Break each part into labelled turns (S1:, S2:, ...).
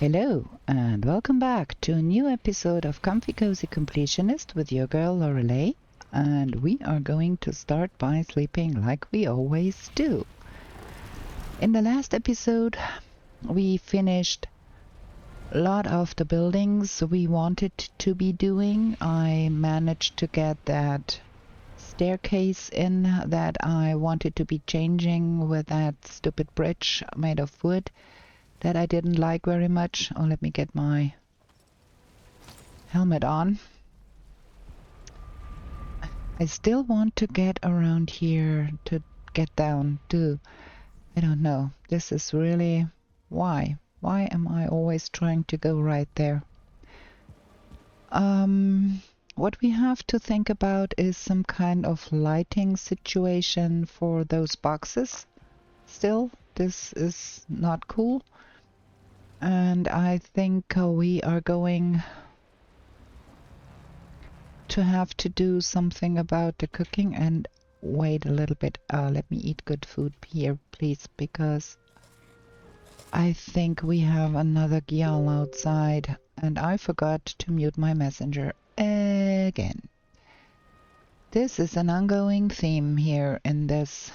S1: Hello and welcome back to a new episode of Comfy Cozy Completionist with your girl Lorelei, and we are going to start by sleeping like we always do. In the last episode we finished a lot of the buildings we wanted to be doing. I managed to get that staircase in that I wanted to be changing with that stupid bridge made of wood that I didn't like very much. Oh, let me get my helmet on. I still want to get around here to get down too. I don't know. This is really... Why? Why am I always trying to go right there? What we have to think about is some kind of lighting situation for those boxes. Still, this is not cool. And I think we are going to have to do something about the cooking. And wait a little bit. Let me eat good food here, please, because I think we have another Gjall outside. And I forgot to mute my messenger again. This is an ongoing theme here in this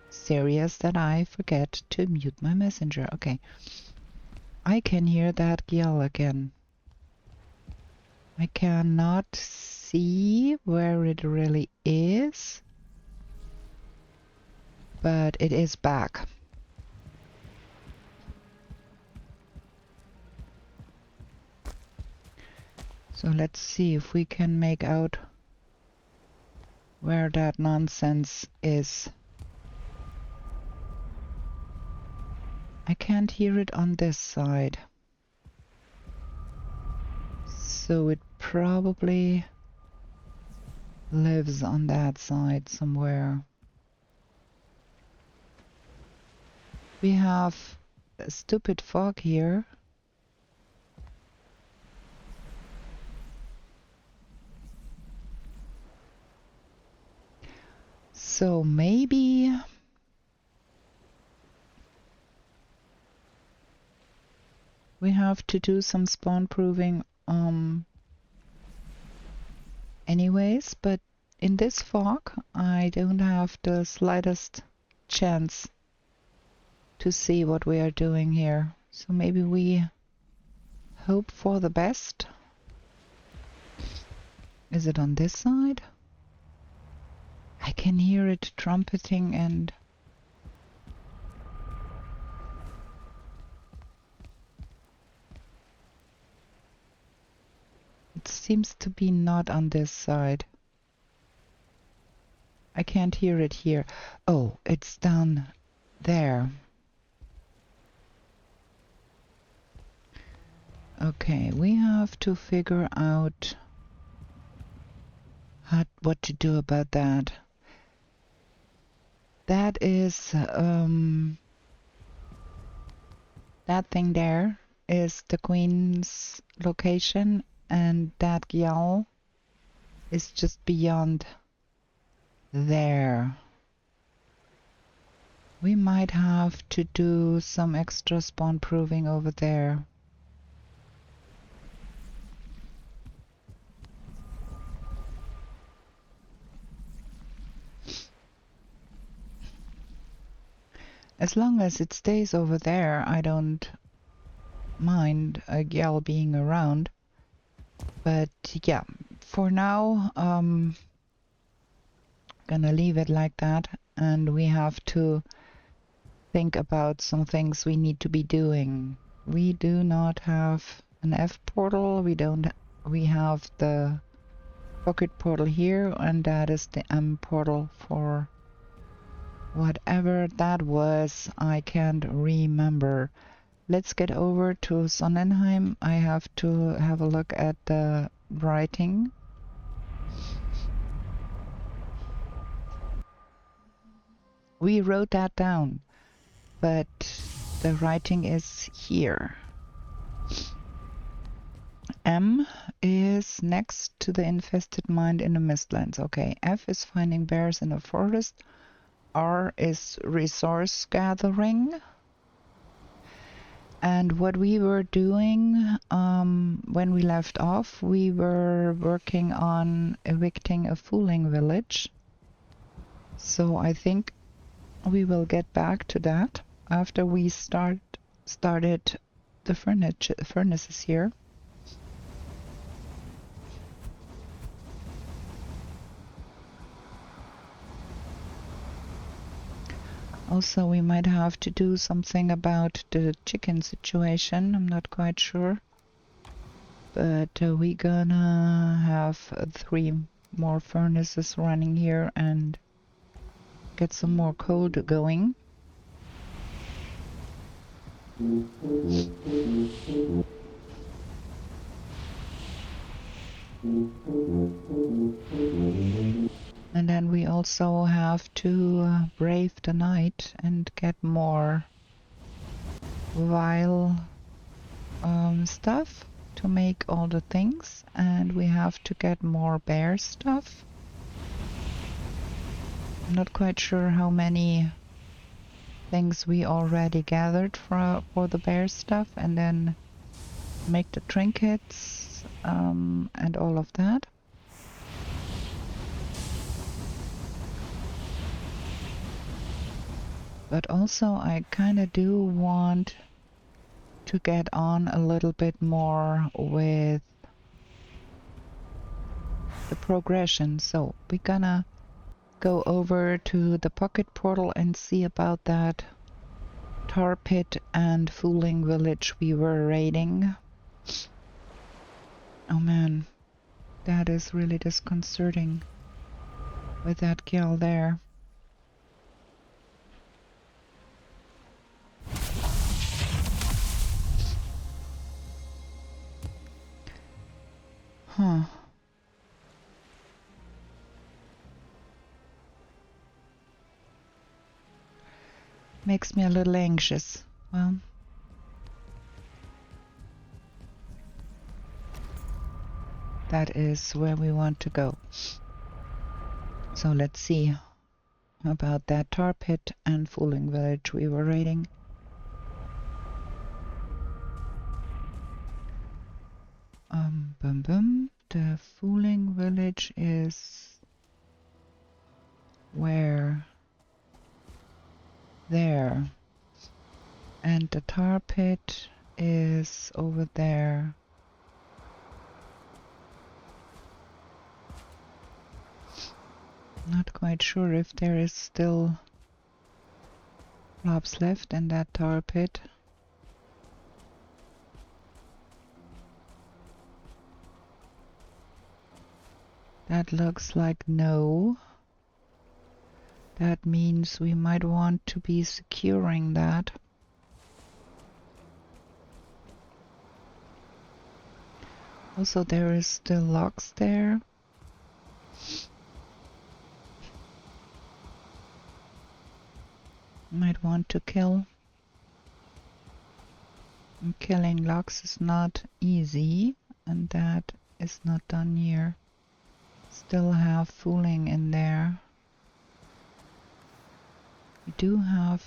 S1: series that I forget to mute my messenger. Okay. I can hear that Gjall again. I cannot see where it really is, but it is back. So let's see if we can make out where that nonsense is. I can't hear it on this side. So it probably lives on that side somewhere. We have a stupid fog here. So maybe we have to do some spawn proving anyways, but in this fog I don't have the slightest chance to see what we are doing here. So maybe we hope for the best. Is it on this side? I can hear it trumpeting and it seems to be not on this side. I can't hear it here. Oh, it's down there. Okay, we have to figure out what to do about that. That is, that thing there is the Queen's location, and that Gjall is just beyond there. We might have to do some extra spawn proving over there. As long as it stays over there, I don't mind a Gjall being around. But yeah, for now, gonna leave it like that, and we have to think about some things we need to be doing. We do not have an F portal. We have the pocket portal here, and that is the M portal for whatever that was. I can't remember. Let's get over to Sonnenheim. I have to have a look at the writing. We wrote that down, but the writing is here. M is next to the infested mine in the Mistlands. Okay, F is finding bears in a forest. R is resource gathering. And what we were doing when we left off, we were working on evicting a fuling village. So I think we will get back to that after we started the furnaces here. Also, we might have to do something about the chicken situation. I'm not quite sure. But we're gonna have 3 more furnaces running here and get some more coal going. And then we also have to brave the night and get more vile stuff to make all the things. And we have to get more bear stuff. I'm not quite sure how many things we already gathered for the bear stuff, and then make the trinkets and all of that. But also I kind of do want to get on a little bit more with the progression. So we're gonna go over to the pocket portal and see about that tar pit and fuling village we were raiding. Oh man, that is really disconcerting with that Gjall there. Huh. Makes me a little anxious. Well, that is where we want to go. So let's see about that tar pit and fuling village we were raiding. Boom boom. The fuling village is where? There. And the tar pit is over there. Not quite sure if there is still blobs left in that tar pit. That looks like no. That means we might want to be securing that. Also, there is still logs there. Might want to kill. And killing logs is not easy, and that is not done here. Still have fuling in there. We do have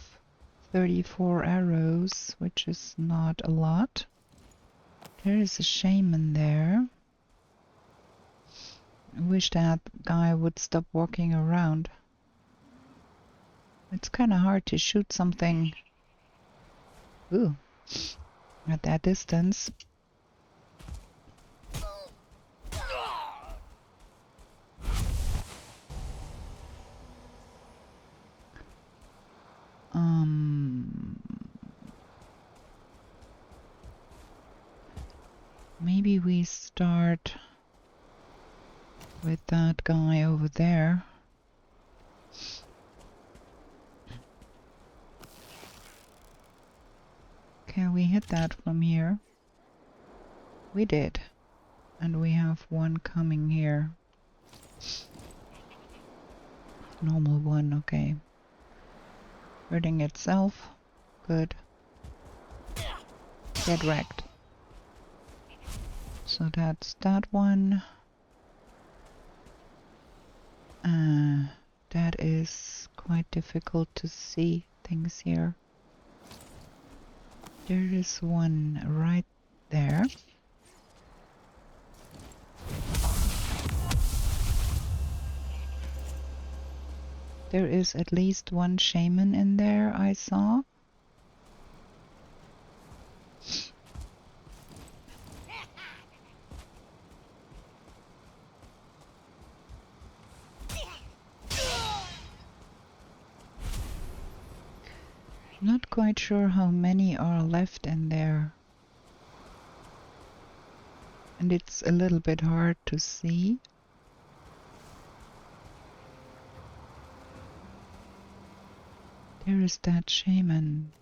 S1: 34 arrows, which is not a lot. There is a shaman there. I wish that guy would stop walking around. It's kind of hard to shoot something at that distance. Maybe we start with that guy over there. Can we hit that from here? We did. And we have one coming here. Normal one, okay. Hurting itself. Good. Get wrecked. So that's that one. That is quite difficult to see things here. There is one right there. There is at least one shaman in there, I saw. Not quite sure how many are left in there. And it's a little bit hard to see. There is that shaman.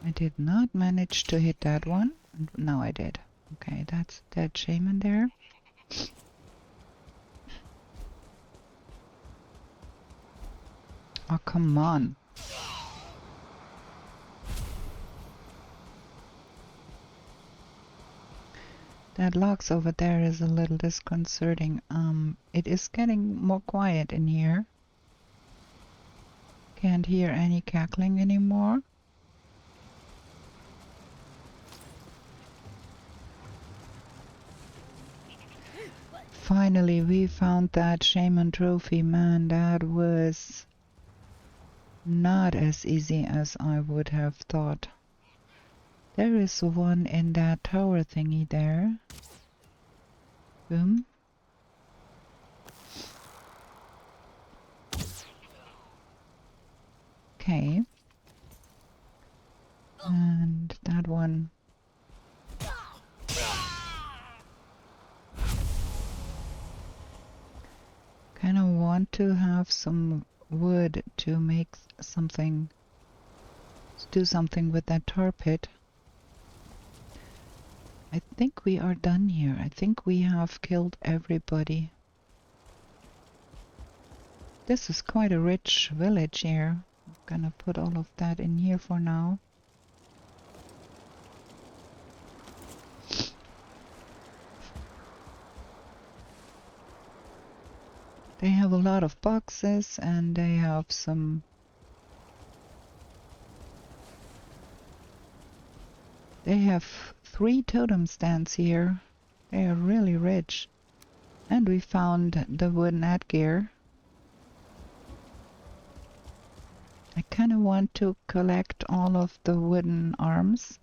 S1: I did not manage to hit that one. No, I did. Okay, that's that shaman there. Oh, come on. That logs over there is a little disconcerting. It is getting more quiet in here. Can't hear any cackling anymore. Finally, we found that shaman trophy. Man, that was not as easy as I would have thought. There is one in that tower thingy there. Boom. Okay. And that one. Kind of want to have some wood to make something, to do something with that tar pit. I think we are done here. I think we have killed everybody. This is quite a rich village here. I'm gonna put all of that in here for now. They have a lot of boxes and they have some They have 3 totem stands here. They are really rich. And we found the wooden headgear. I kind of want to collect all of the wooden arms.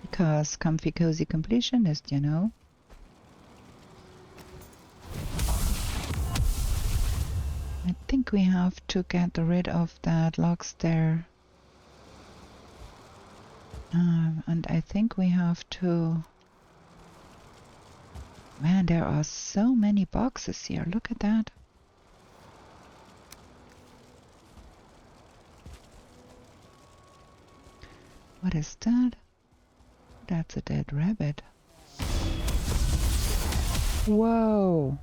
S1: Because comfy cozy completionist, you know. I think we have to get rid of that logs there. And I think we have to... Man, there are so many boxes here. Look at that. What is that? That's a dead rabbit. Whoa!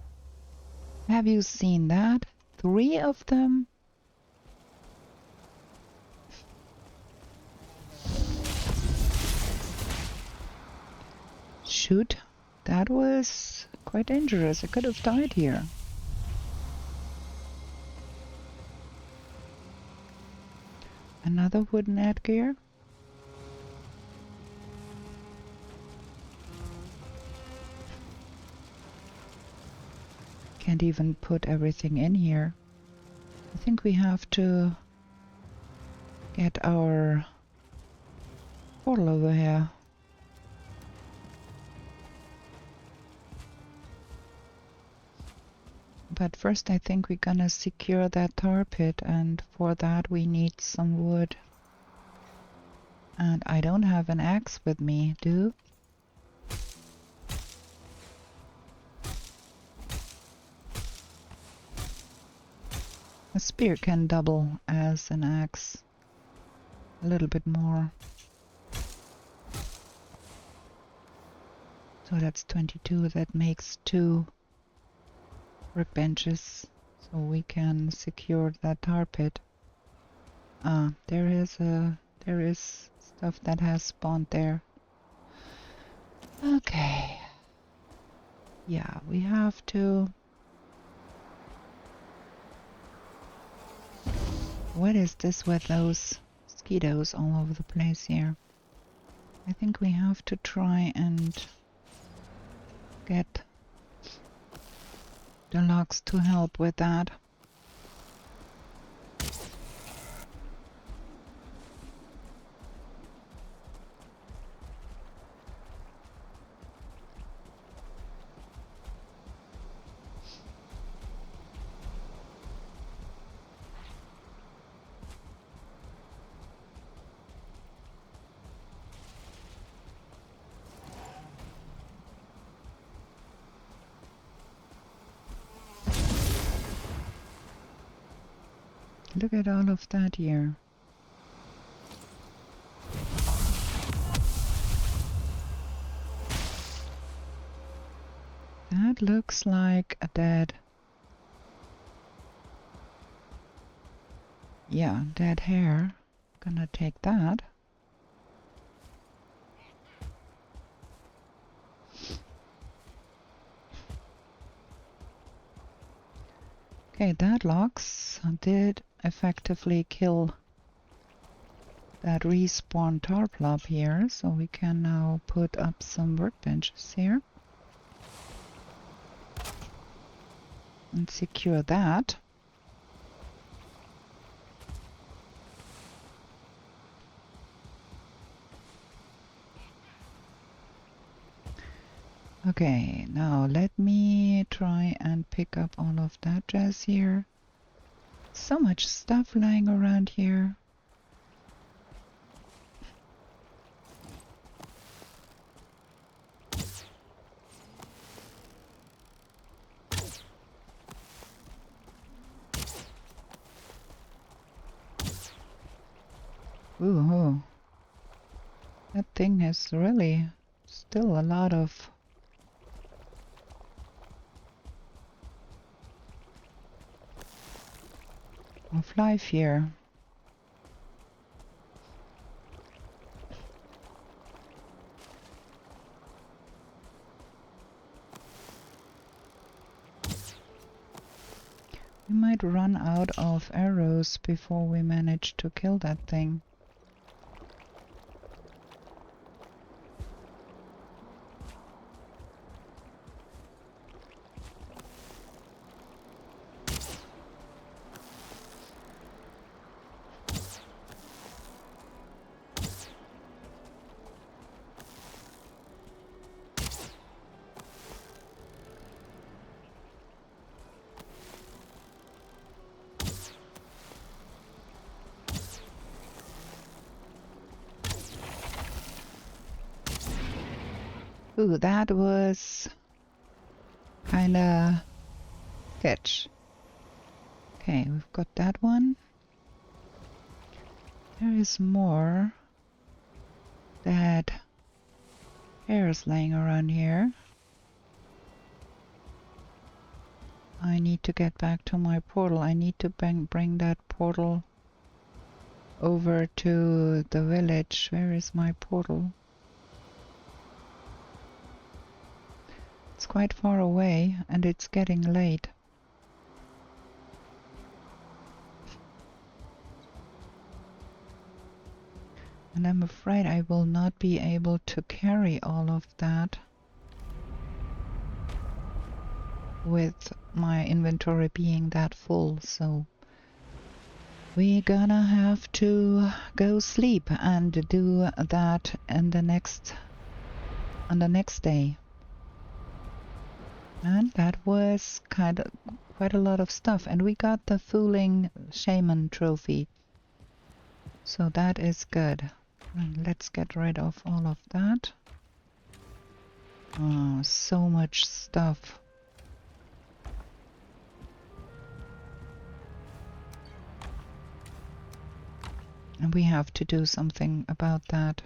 S1: Have you seen that? 3 of them? Shoot, that was quite dangerous. I could have died here. Another wooden headgear. Can't even put everything in here. I think we have to get our portal over here. But first I think we're gonna secure that tar pit, and for that we need some wood. And I don't have an axe with me, do? A spear can double as an axe. A little bit more. So that's 22, that makes 2 workbenches. So we can secure that tar pit. Ah, there is stuff that has spawned there. Okay. Yeah, we have to. What is this with those mosquitoes all over the place here? I think we have to try and get the logs to help with that. Look at all of that here. That looks like a dead. Yeah, dead hare. Gonna take that. Okay, that logs did effectively kill that respawn tar blob here, so we can now put up some workbenches here and secure that. Okay, now let me try and pick up all of that jazz here. So much stuff lying around here. Ooh, that thing is really still a lot of life here. We might run out of arrows before we manage to kill that thing. Ooh, that was kinda sketch. Okay, we've got that one. There is more dead hairs laying around here. I need to get back to my portal. I need to bring that portal over to the village. Where is my portal? It's quite far away and it's getting late. And I'm afraid I will not be able to carry all of that with my inventory being that full, so we're gonna have to go sleep and do that on the next day. And that was quite a lot of stuff, and we got the fuling shaman trophy, so that is good. And let's get rid of all of that. Oh, so much stuff. And we have to do something about that.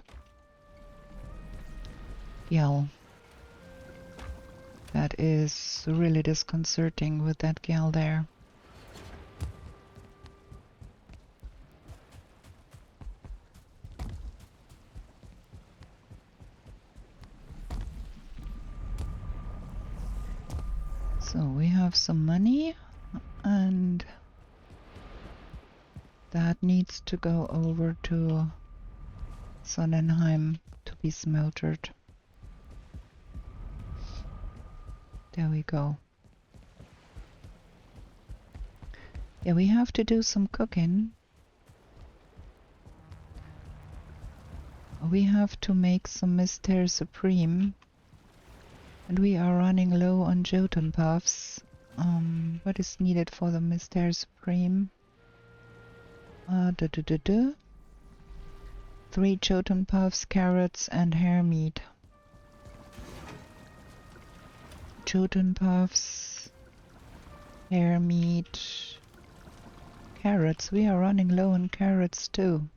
S1: Gjall. That is really disconcerting with that Gjall there. So we have some money, and that needs to go over to Sonnenheim to be smeltered. There we go. Yeah, we have to do some cooking. We have to make some Mystère Supreme. And we are running low on Jotun puffs. What is needed for the Mystère Supreme? 3 Jotun puffs, carrots, and hare meat. Jotun puffs, hare meat, carrots. We are running low on carrots too.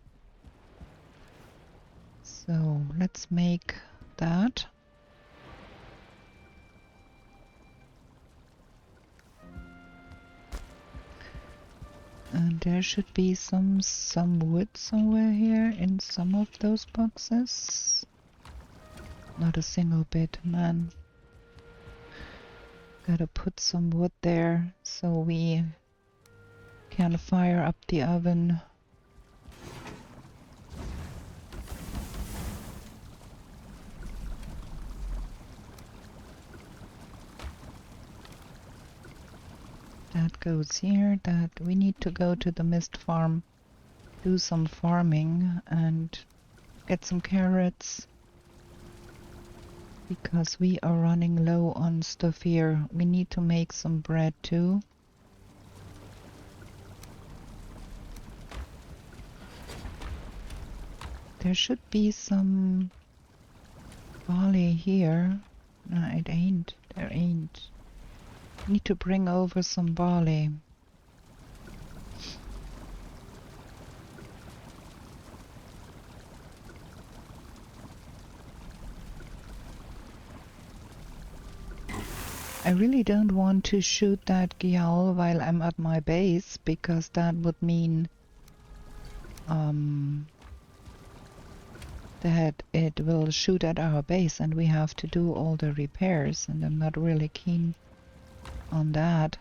S1: So let's make that. And there should be some wood somewhere here in some of those boxes. Not a single bit, man. Gotta put some wood there so we can fire up the oven. That goes here. That we need to go to the mist farm, do some farming and get some carrots, because we are running low on stuff here. We need to make some bread too. There should be some barley here. No, it ain't. There ain't. Need to bring over some barley. I really don't want to shoot that Gjall while I'm at my base, because that would mean that it will shoot at our base and we have to do all the repairs, and I'm not really keen on that.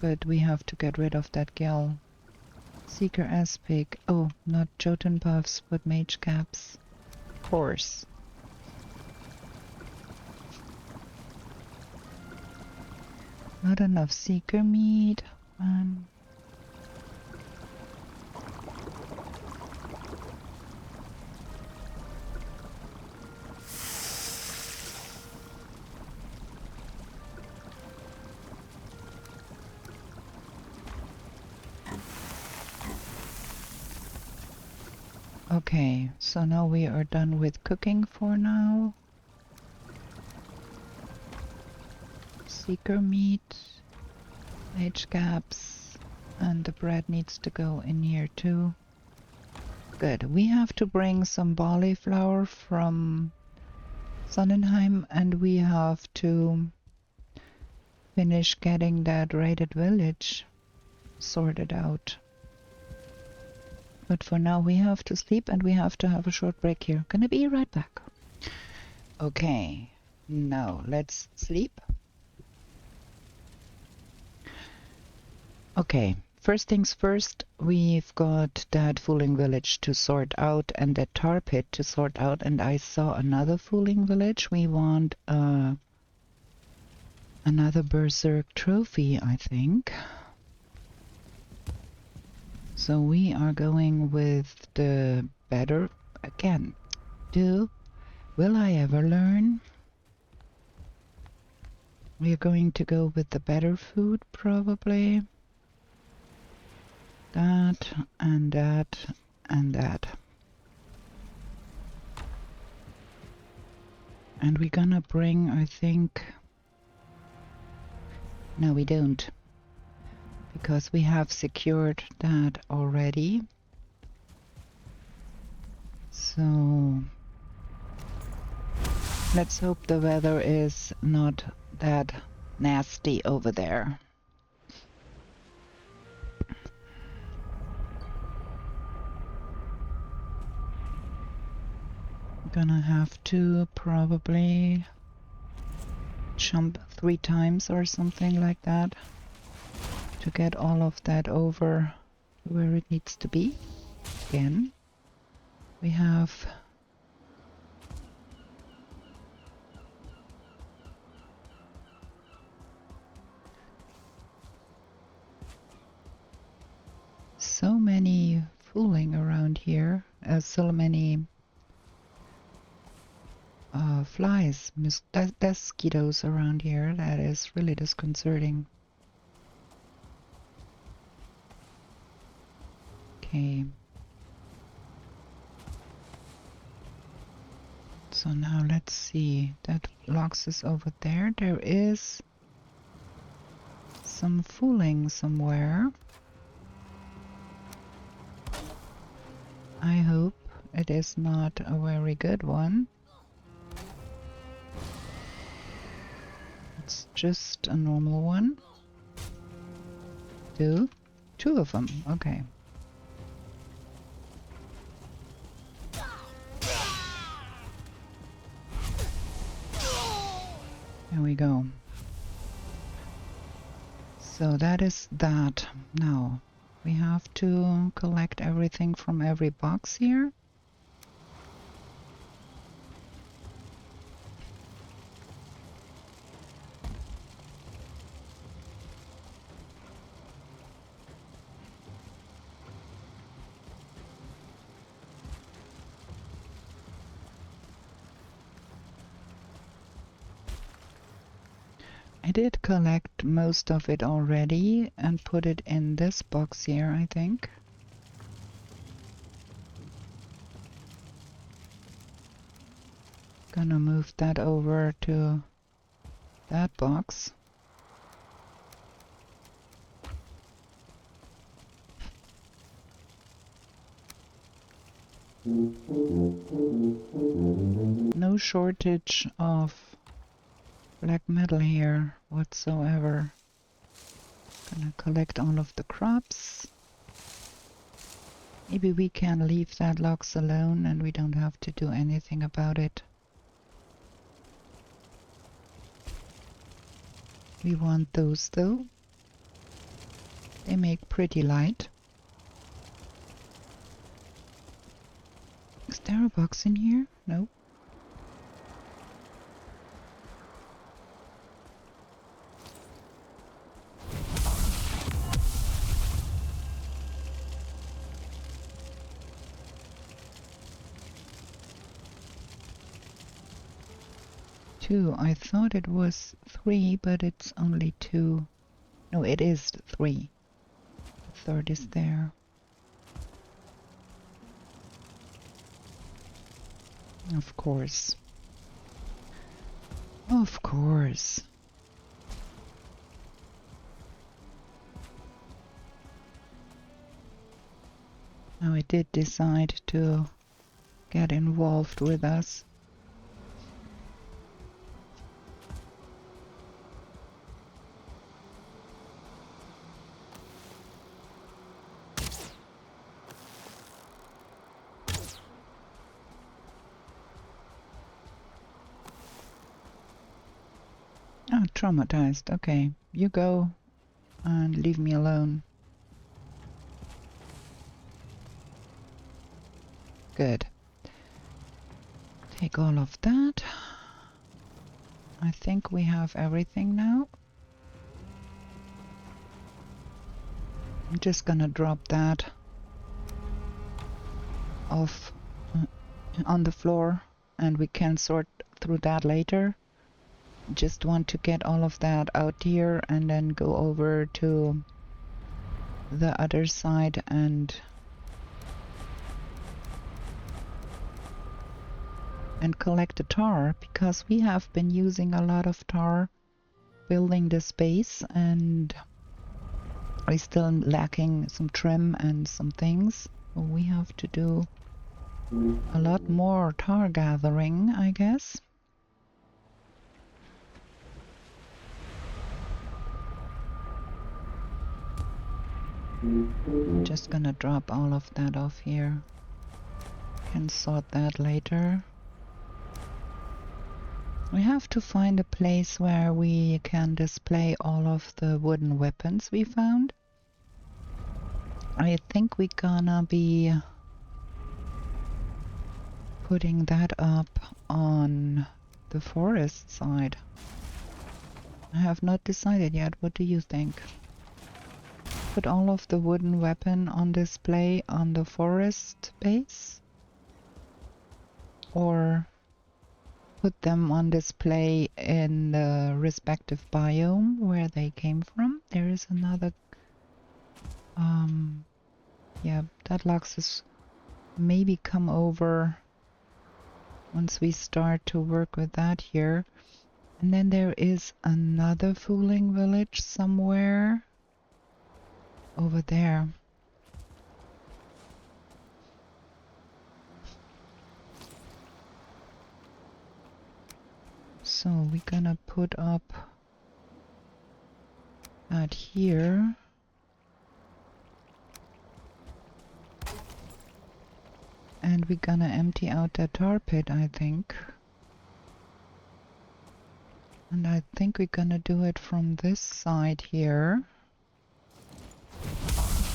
S1: But we have to get rid of that Gjall. Seeker Aspic. Oh, not Jotun puffs, but mage caps. Of course. Not enough seeker meat. Okay, so now we are done with cooking for now. Seeker meat, mage caps, and the bread needs to go in here too. Good. We have to bring some barley flour from Sonnenheim, and we have to finish getting that raided village sorted out. But for now we have to sleep and we have to have a short break here. Gonna be right back. Okay, now let's sleep. Okay, first things first, we've got that fuling village to sort out and that tar pit to sort out, and I saw another fuling village. We want another berserk trophy, I think. So we are going with the better again. Will I ever learn? We are going to go with the better food, probably. That and that and that. And we're gonna bring, I think... No, we don't. Because we have secured that already. So let's hope the weather is not that nasty over there. Gonna have to probably jump 3 times or something like that to get all of that over where it needs to be. Again, we have so many fooling around here, so many flies, mosquitoes around here. That is really disconcerting. Okay. So now let's see. That logs is over there. There is some fooling somewhere. I hope it is not a very good one. It's just a normal one. Two of them. Okay. There we go. So that is that. Now we have to collect everything from every box here. I did collect most of it already and put it in this box here, I think. Gonna move that over to that box. No shortage of black metal here whatsoever. Gonna collect all of the crops. Maybe we can leave that logs alone and we don't have to do anything about it. We want those though. They make pretty light. Is there a box in here? No. Two. I thought it was 3, but it's only 2. No, it is 3. The third is there. Of course. Of course. Now it did decide to get involved with us. Oh, traumatized. Okay, you go and leave me alone. Good. Take all of that. I think we have everything now. I'm just gonna drop that off on the floor and we can sort through that later. Just want to get all of that out here and then go over to the other side and collect the tar, because we have been using a lot of tar building this base and we're still lacking some trim and some things. So we have to do a lot more tar gathering, I guess. Just gonna drop all of that off here. Can sort that later. We have to find a place where we can display all of the wooden weapons we found. I think we're gonna be putting that up on the forest side. I have not decided yet. What do you think? Put all of the wooden weapon on display on the forest base? Or put them on display in the respective biome where they came from? There is another... yeah, that Luxus maybe come over once we start to work with that here. And then there is another fuling village somewhere over there. So we're gonna put up that here. And we're gonna empty out that tar pit, I think. And I think we're gonna do it from this side here.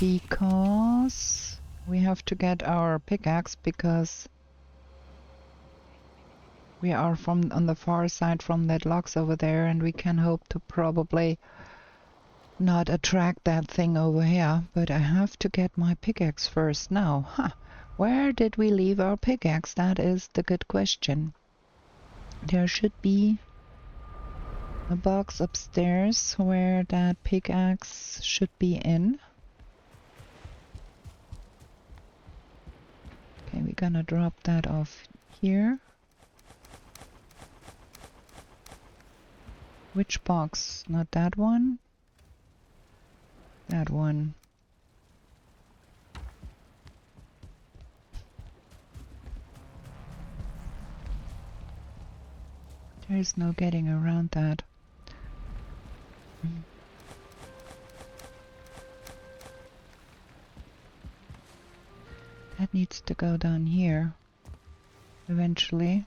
S1: Because we have to get our pickaxe, because we are on the far side from that logs over there, and we can hope to probably not attract that thing over here. But I have to get my pickaxe first now. Huh. Where did we leave our pickaxe? That is the good question. There should be a box upstairs where that pickaxe should be in. Okay, we're gonna drop that off here. Which box? Not that one? That one. There is no getting around that. That needs to go down here eventually.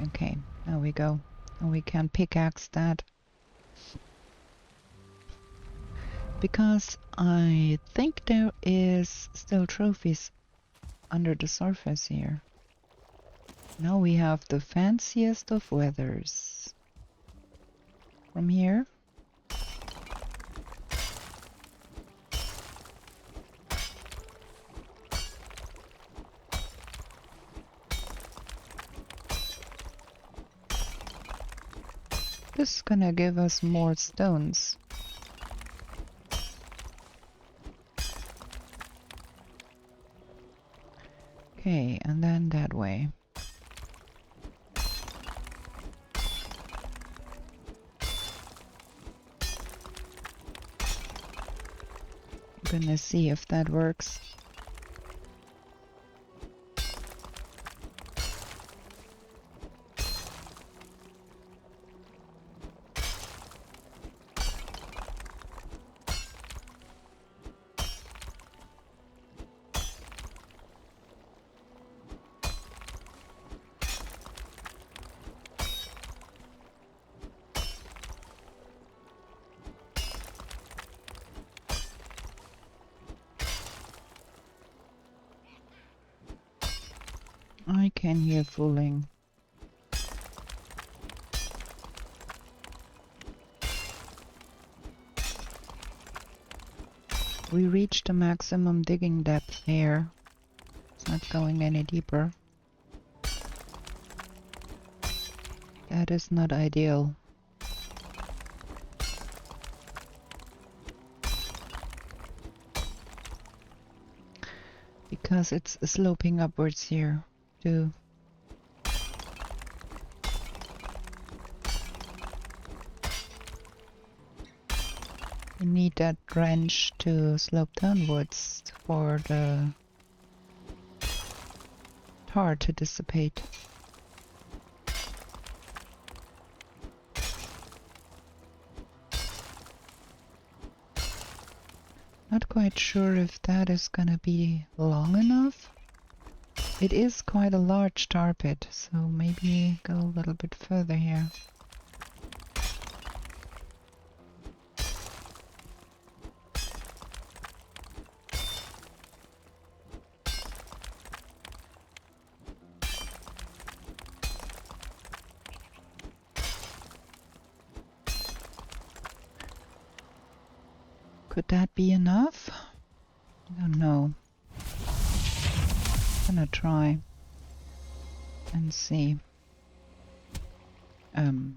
S1: Okay, there we go. And we can pickaxe that. Because I think there is still trophies under the surface here. Now we have the fanciest of weathers. From here. This is gonna give us more stones. Okay, and then that way. I'm gonna see if that works. I can hear fuling. We reached the maximum digging depth here. It's not going any deeper. That is not ideal. Because it's sloping upwards here too. We need that wrench to slope downwards for the tar to dissipate. Not quite sure if that is gonna be long enough. It is quite a large tar pit, so maybe go a little bit further here. Could that be enough? I don't know. I'm gonna try and see.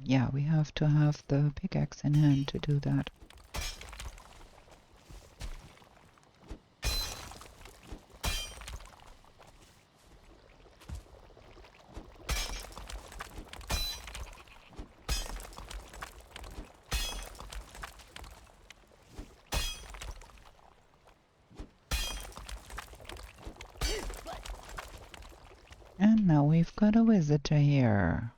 S1: Yeah, we have to have the pickaxe in hand to do that. And now we've got a visitor here.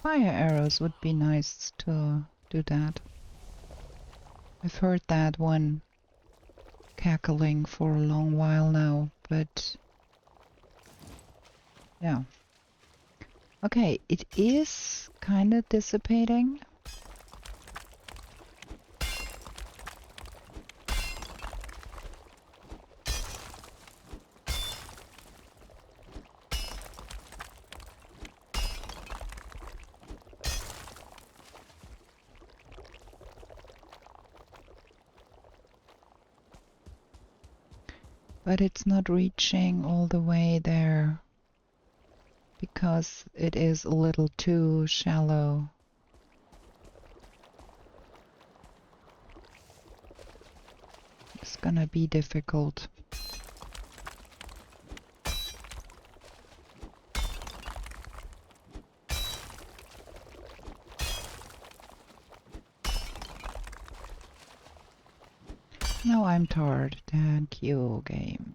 S1: Fire arrows would be nice to do that. I've heard that one cackling for a long while now, but yeah. Okay, it is kind of dissipating. But it's not reaching all the way there because it is a little too shallow. It's gonna be difficult. Now I'm tired. Thank you, game.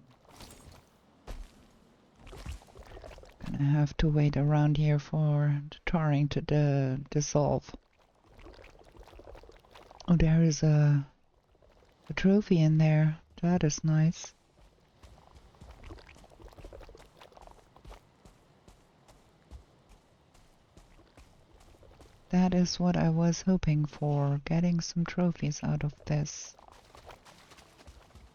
S1: Gonna have to wait around here for the tarring to dissolve. Oh, there is a trophy in there. That is nice. That is what I was hoping for, getting some trophies out of this.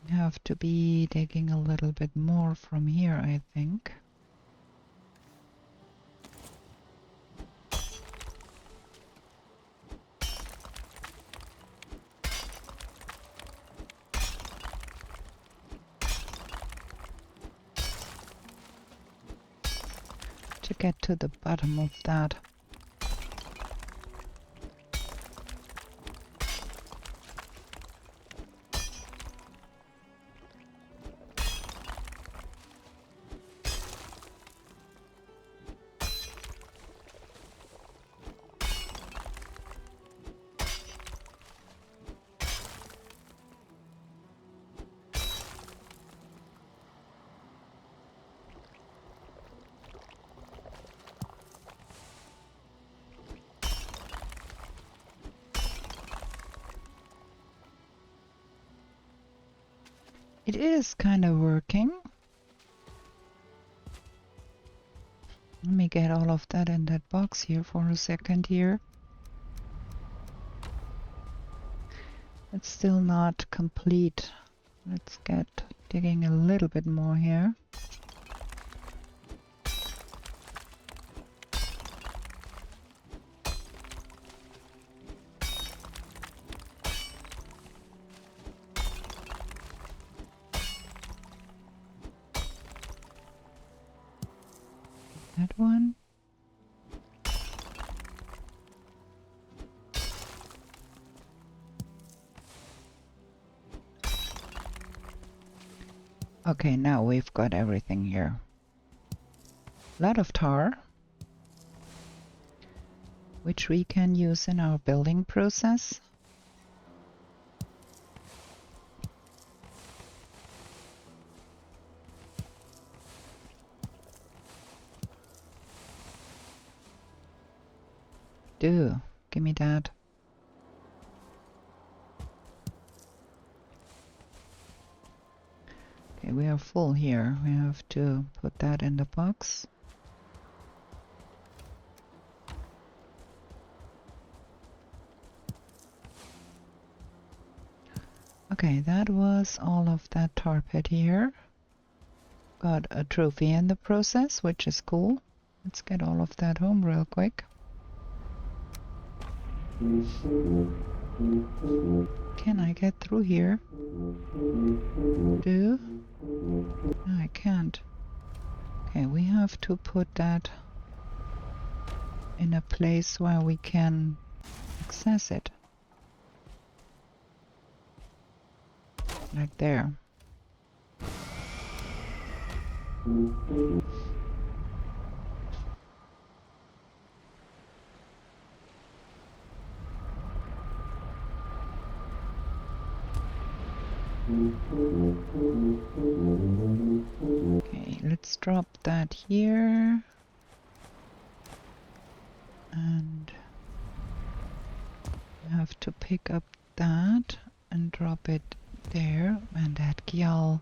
S1: Have to be digging a little bit more from here, I think. To get to the bottom of that. It is kind of working. Let me get all of that in that box here for a second here. It's still not complete. Let's get digging a little bit more here. That one. Okay, now we've got everything here. A lot of tar, which we can use in our building process. Do, give me that. Okay, we are full here. We have to put that in the box. Okay, that was all of that tar pit here. Got a trophy in the process, which is cool. Let's get all of that home real quick. Can I get through here? No, I can't. Okay, we have to put that in a place where we can access it. Like there. Okay, let's drop that here. And we have to pick up that and drop it there. And that Gjall,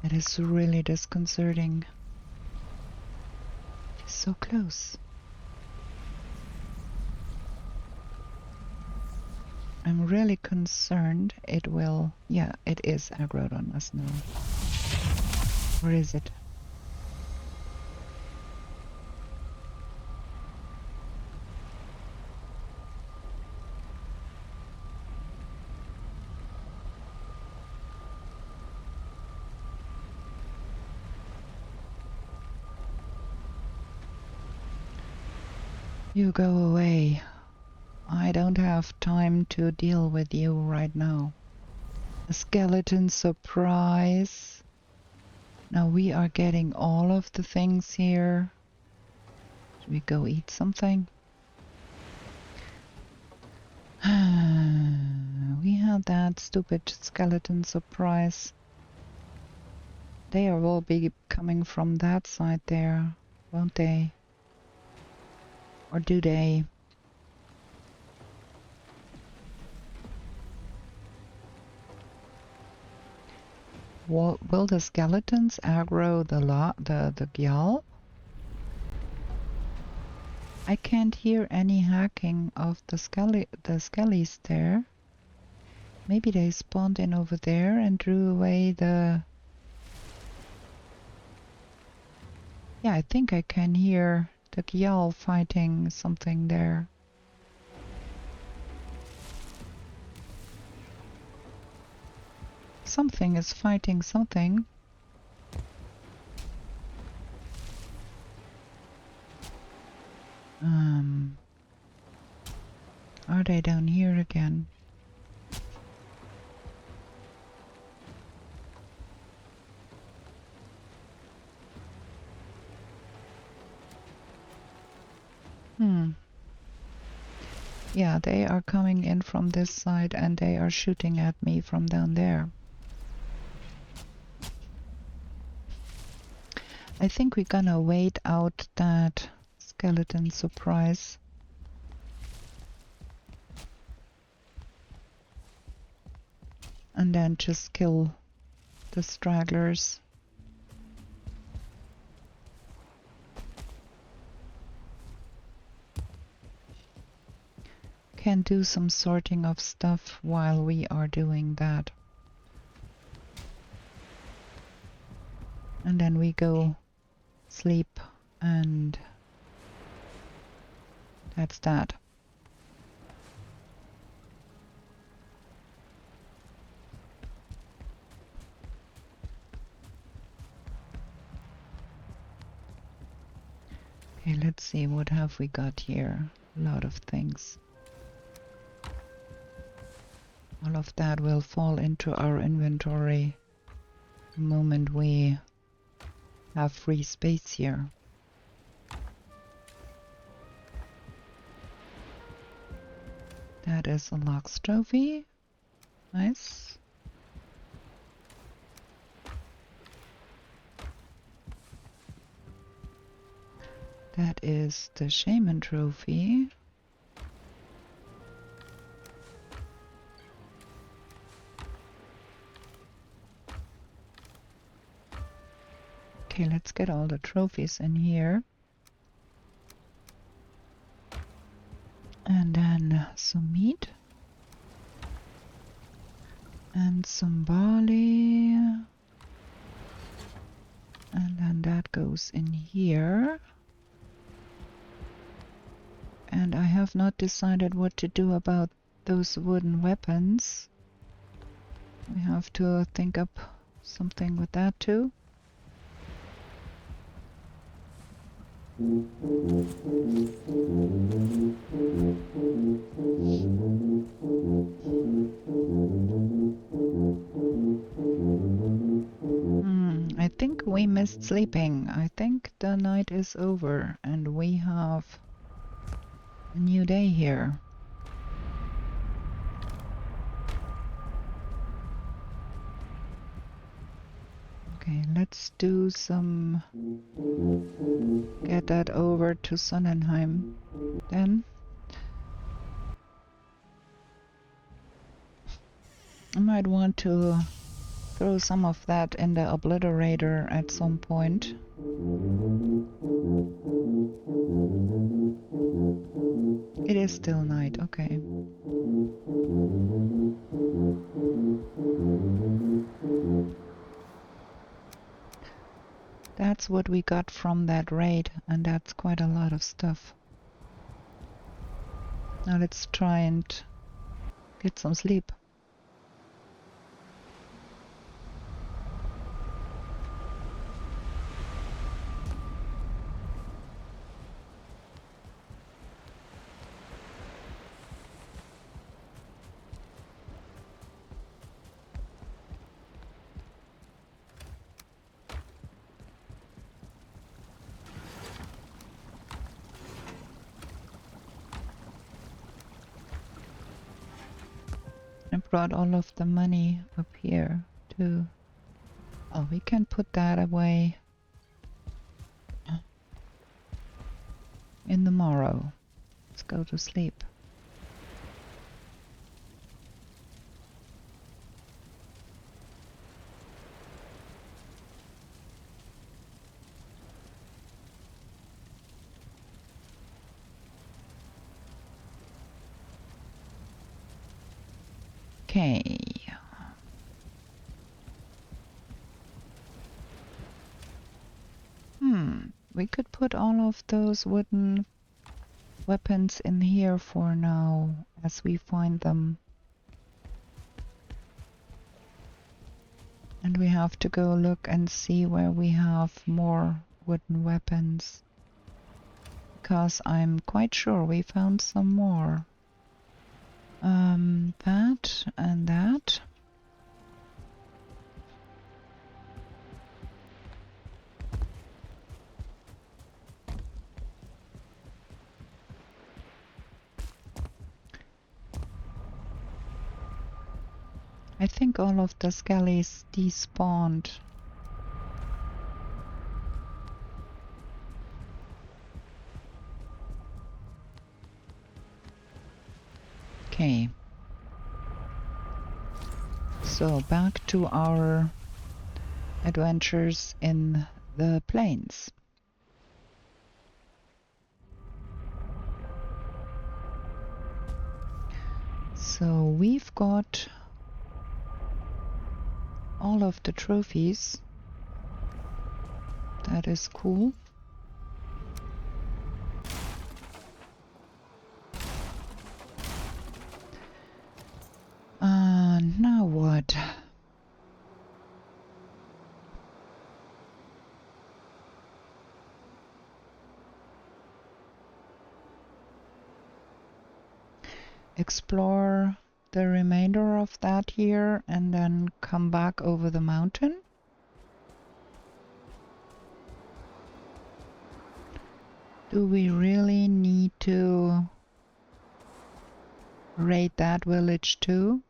S1: that is really disconcerting. It is so close. I'm really concerned it will... Yeah, it is aggroed on us now. Where is it? You go away. I don't have time to deal with you right now. A skeleton surprise. Now we are getting all of the things here. Should we go eat something? We had that stupid skeleton surprise. They will be coming from that side there, won't they? Or do they? Will the skeletons aggro the Gjall? I can't hear any hacking of the skellies there. Maybe they spawned in over there and drew away the... Yeah, I think I can hear the Gjall fighting something there. Something is fighting something. Are they down here again? Yeah, they are coming in from this side and they are shooting at me from down there. I think we're gonna wait out that skeleton surprise. And then just kill the stragglers. Can do some sorting of stuff while we are doing that. And then we go sleep, and that's that. Okay, let's see, what have we got here? A lot of things. All of that will fall into our inventory the moment we have free space here. That is a Lox trophy. Nice. That is the Shaman trophy. Okay, let's get all the trophies in here. And then some meat. And some barley. And then that goes in here. And I have not decided what to do about those wooden weapons. We have to think up something with that too. I think we missed sleeping. I think the night is over and we have a new day here. Okay, let's do some... get that over to Sonnenheim then. I might want to throw some of that in the obliterator at some point. It is still night, okay. That's what we got from that raid, and that's quite a lot of stuff. Now let's try and get some sleep. I brought all of the money up here too. Oh, we can put that away in the morrow. Let's go to sleep. Okay. We could put all of those wooden weapons in here for now, as we find them. And we have to go look and see where we have more wooden weapons. Because I'm quite sure we found some more. That and that. I think all of the skellies despawned. Okay. So back to our adventures in the plains. So we've got all of the trophies. That is cool. Now what? Explore the remainder of that here and then come back over the mountain. Do we really need to raid that village too?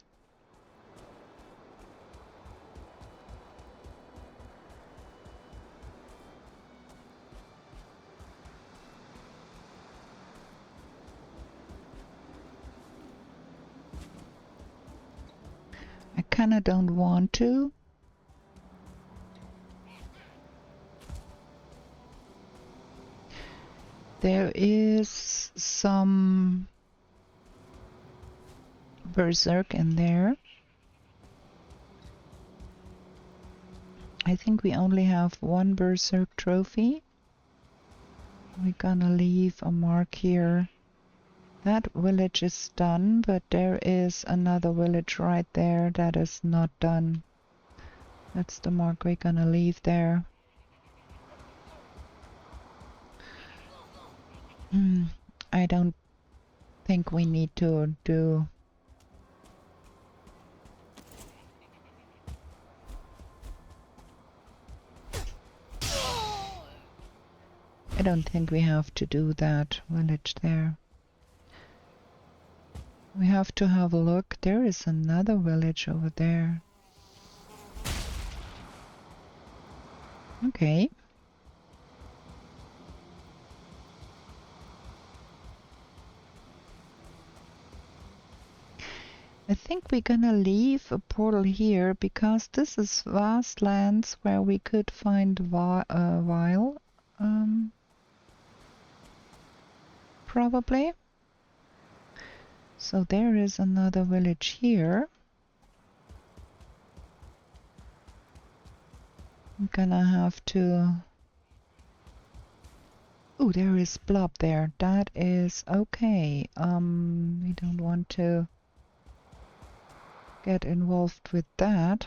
S1: I kinda don't want to. There is some berserk in there. I think we only have one berserk trophy. We're gonna leave a mark here. That village is done, but there is another village right there that is not done. That's the mark we're gonna leave there. I don't think we need to do... I don't think we have to do that village there. We have to have a look. There is another village over there. Okay. I think we're gonna leave a portal here because this is vast lands where we could find Vile. Probably. So there is another village here. I'm gonna have to... Oh, there is blob there. That is okay. We don't want to get involved with that.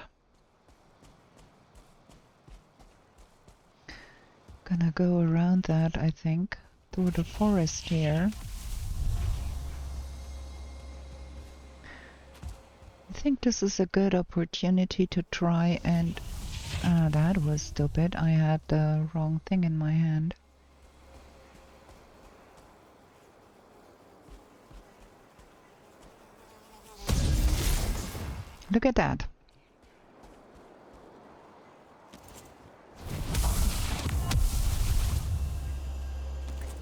S1: Gonna go around that, I think, through the forest here. I think this is a good opportunity to try and... that was stupid. I had the wrong thing in my hand. Look at that.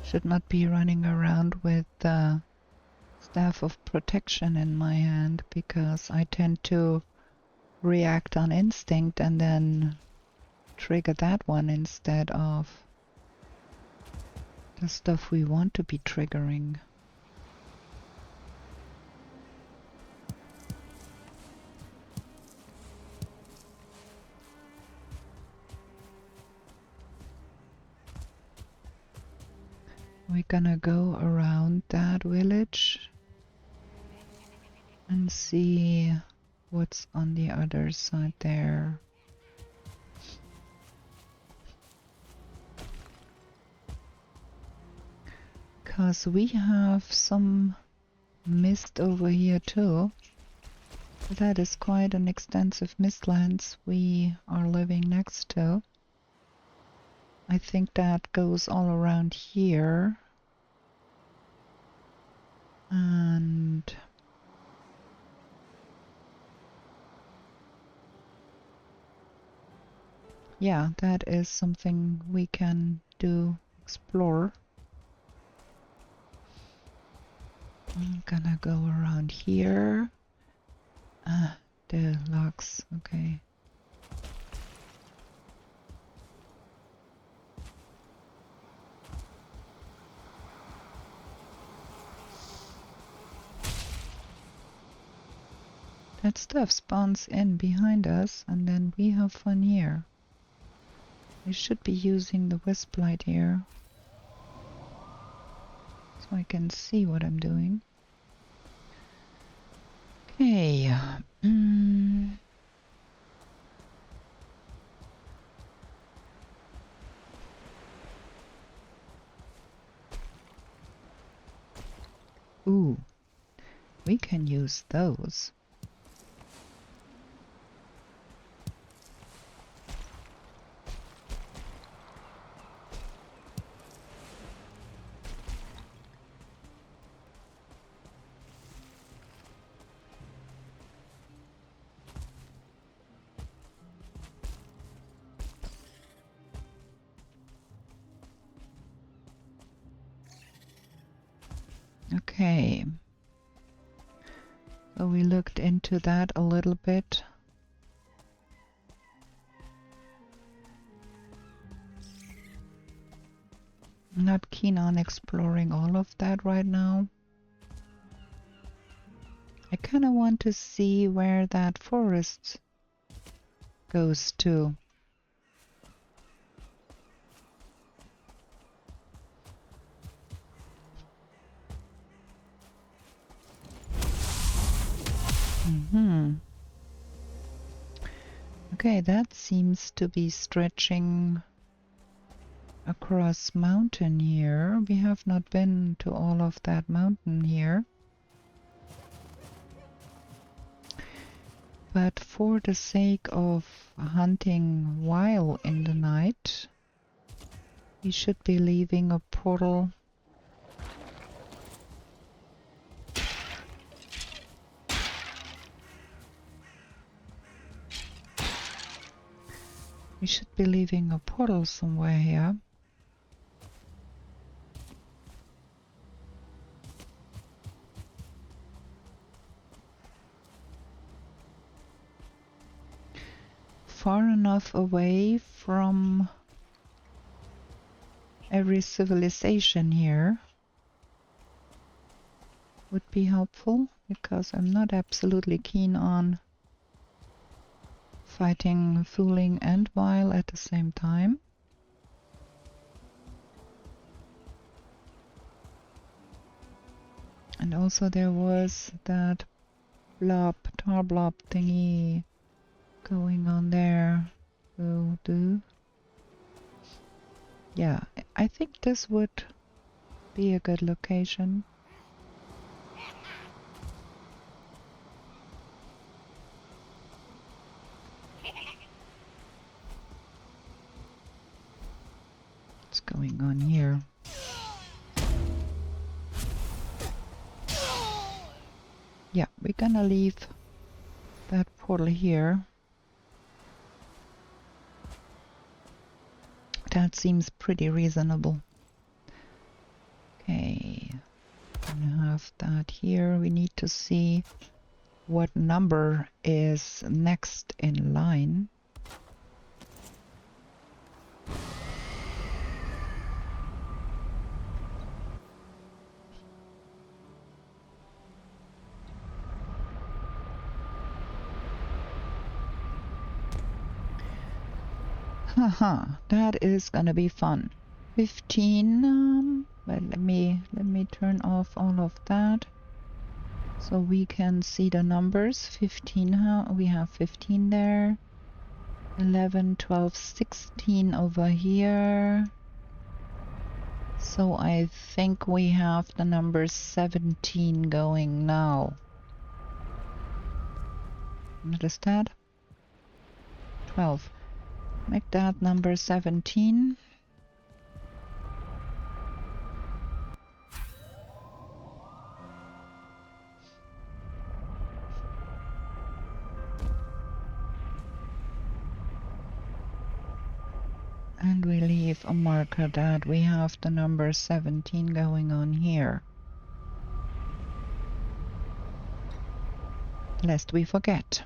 S1: Should not be running around with the staff of protection in my hand because I tend to react on instinct and then trigger that one instead of the stuff we want to be triggering. We're gonna go around that village and see what's on the other side there. Because we have some mist over here too. That is quite an extensive mistlands we are living next to. I think that goes all around here. And yeah, that is something we can do, explore. I'm gonna go around here. The logs, okay. That stuff spawns in behind us and then we have fun here. I should be using the wisp light here so I can see what I'm doing. Okay. Ooh, we can use those. Okay, so we looked into that a little bit. I'm not keen on exploring all of that right now. I kind of want to see where that forest goes to. Okay, that seems to be stretching across mountain here. We have not been to all of that mountain here. But for the sake of hunting while in the night, we should be leaving a portal somewhere here. Far enough away from every civilization here would be helpful, because I'm not absolutely keen on fighting fuling and Gjall at the same time. And also there was that tar blob thingy going on there. So yeah, I think this would be a good location. What's going on here? Yeah, we're gonna leave that portal here. That seems pretty reasonable. Okay, gonna have that here. We need to see what number is next in line. Haha, that is gonna be fun. 15, but let me turn off all of that so we can see the numbers. 15, we have 15 there. 11, 12, 16 over here. So I think we have the number 17 going now. What is that? 12. Make that number 17. And we leave a marker that we have the number 17 going on here. Lest we forget.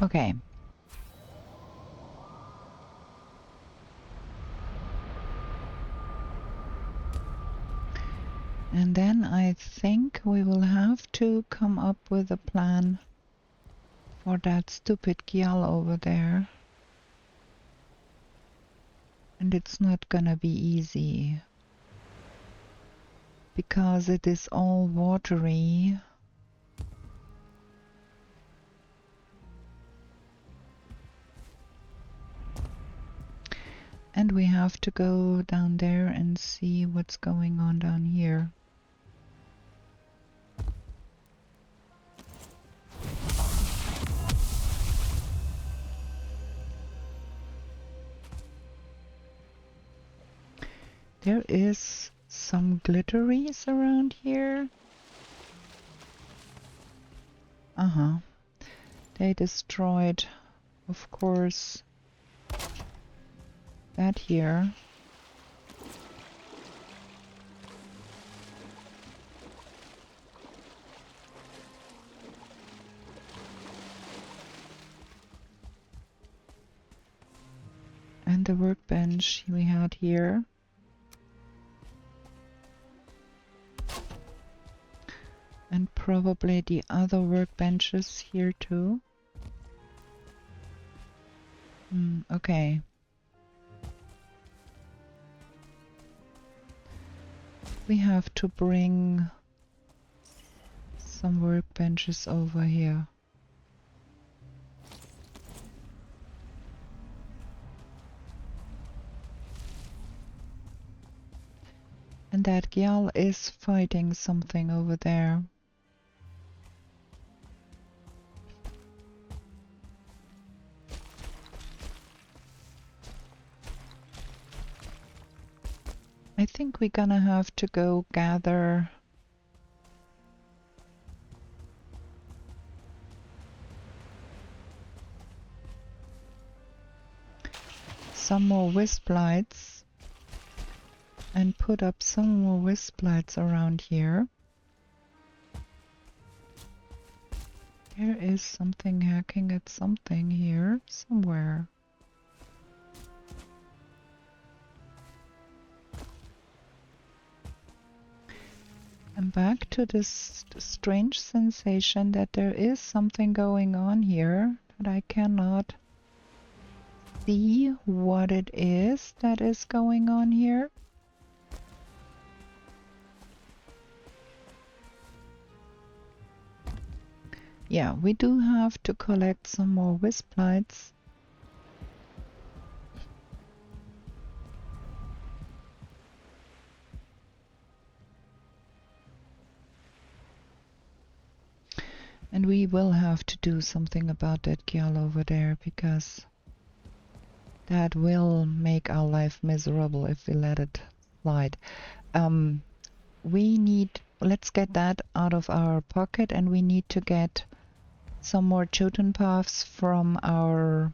S1: Okay. And then I think we will have to come up with a plan for that stupid Gjall over there. And it's not gonna be easy, because it is all watery. And we have to go down there and see what's going on down here. There is some glitteries around here. They destroyed, of course, that here. And the workbench we had here. And probably the other workbenches here too. Okay. We have to bring some workbenches over here. And that Gjall is fighting something over there. I think we're gonna have to go gather some more wisp lights and put up some more wisp lights around here. There is something hacking at something here somewhere. I'm back to this strange sensation that there is something going on here, but I cannot see what it is that is going on here. Yeah, we do have to collect some more wisp lights. And we will have to do something about that Gjall over there, because that will make our life miserable if we let it slide. We need, let's get that out of our pocket, and we need to get some more Jotun paths from our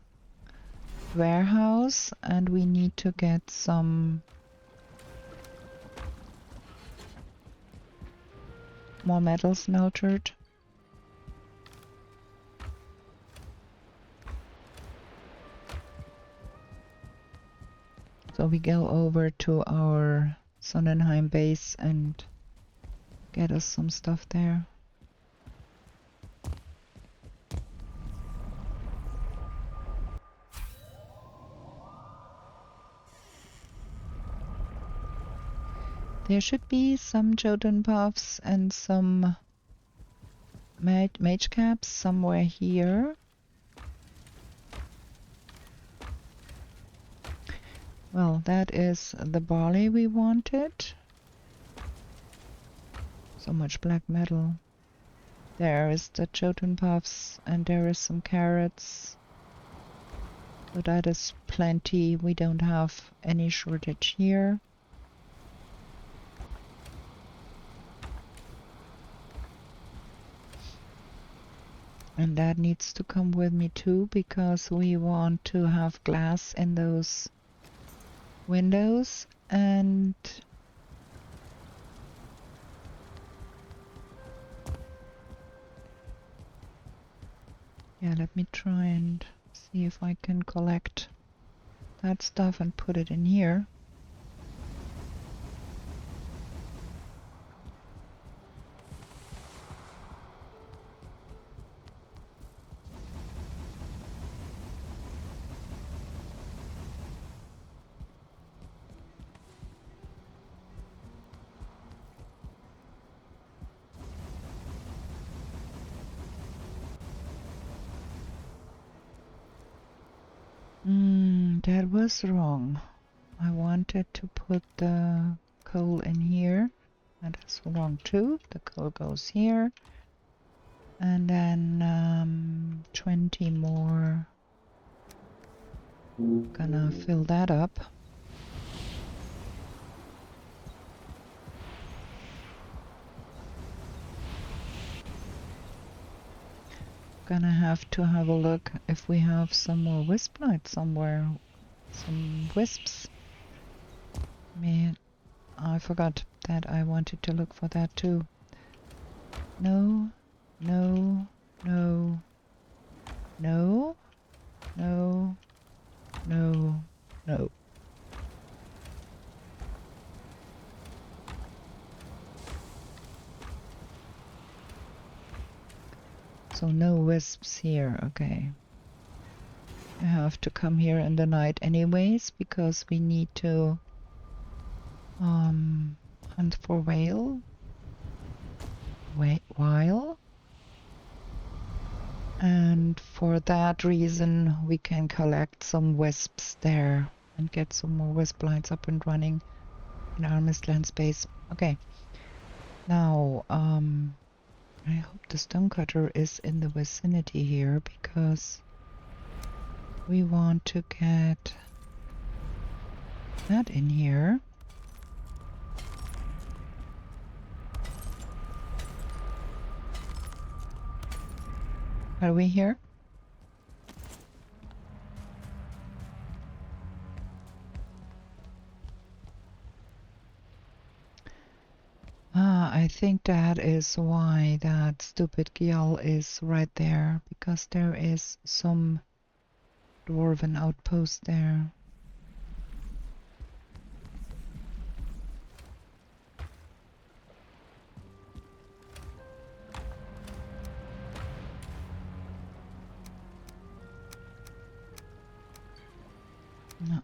S1: warehouse, and we need to get some more metal smeltered. So we go over to our Sonnenheim base and get us some stuff there. There should be some Jotun paths and some mage caps somewhere here. Well, that is the barley we wanted. So much black metal. There is the Jotun puffs, and there is some carrots. So that is plenty. We don't have any shortage here. And that needs to come with me too, because we want to have glass in those windows. And yeah, let me try and see if I can collect that stuff and put it in here. That was wrong. I wanted to put the coal in here. That is wrong too. The coal goes here. And then 20 more. Gonna fill that up. Gonna have to have a look if we have some more wisp lights somewhere. Some wisps. I forgot that I wanted to look for that too. No, no, no, no, no, no. No. So no wisps here, okay. I have to come here in the night anyways, because we need to hunt for whale. Whale. And for that reason we can collect some wisps there and get some more wisp lights up and running in our mistland space. Okay. Now, I hope the stonecutter is in the vicinity here, because we want to get that in here. Are we here? Ah, I think that is why that stupid Gjall is right there, because there is some dwarven outpost there.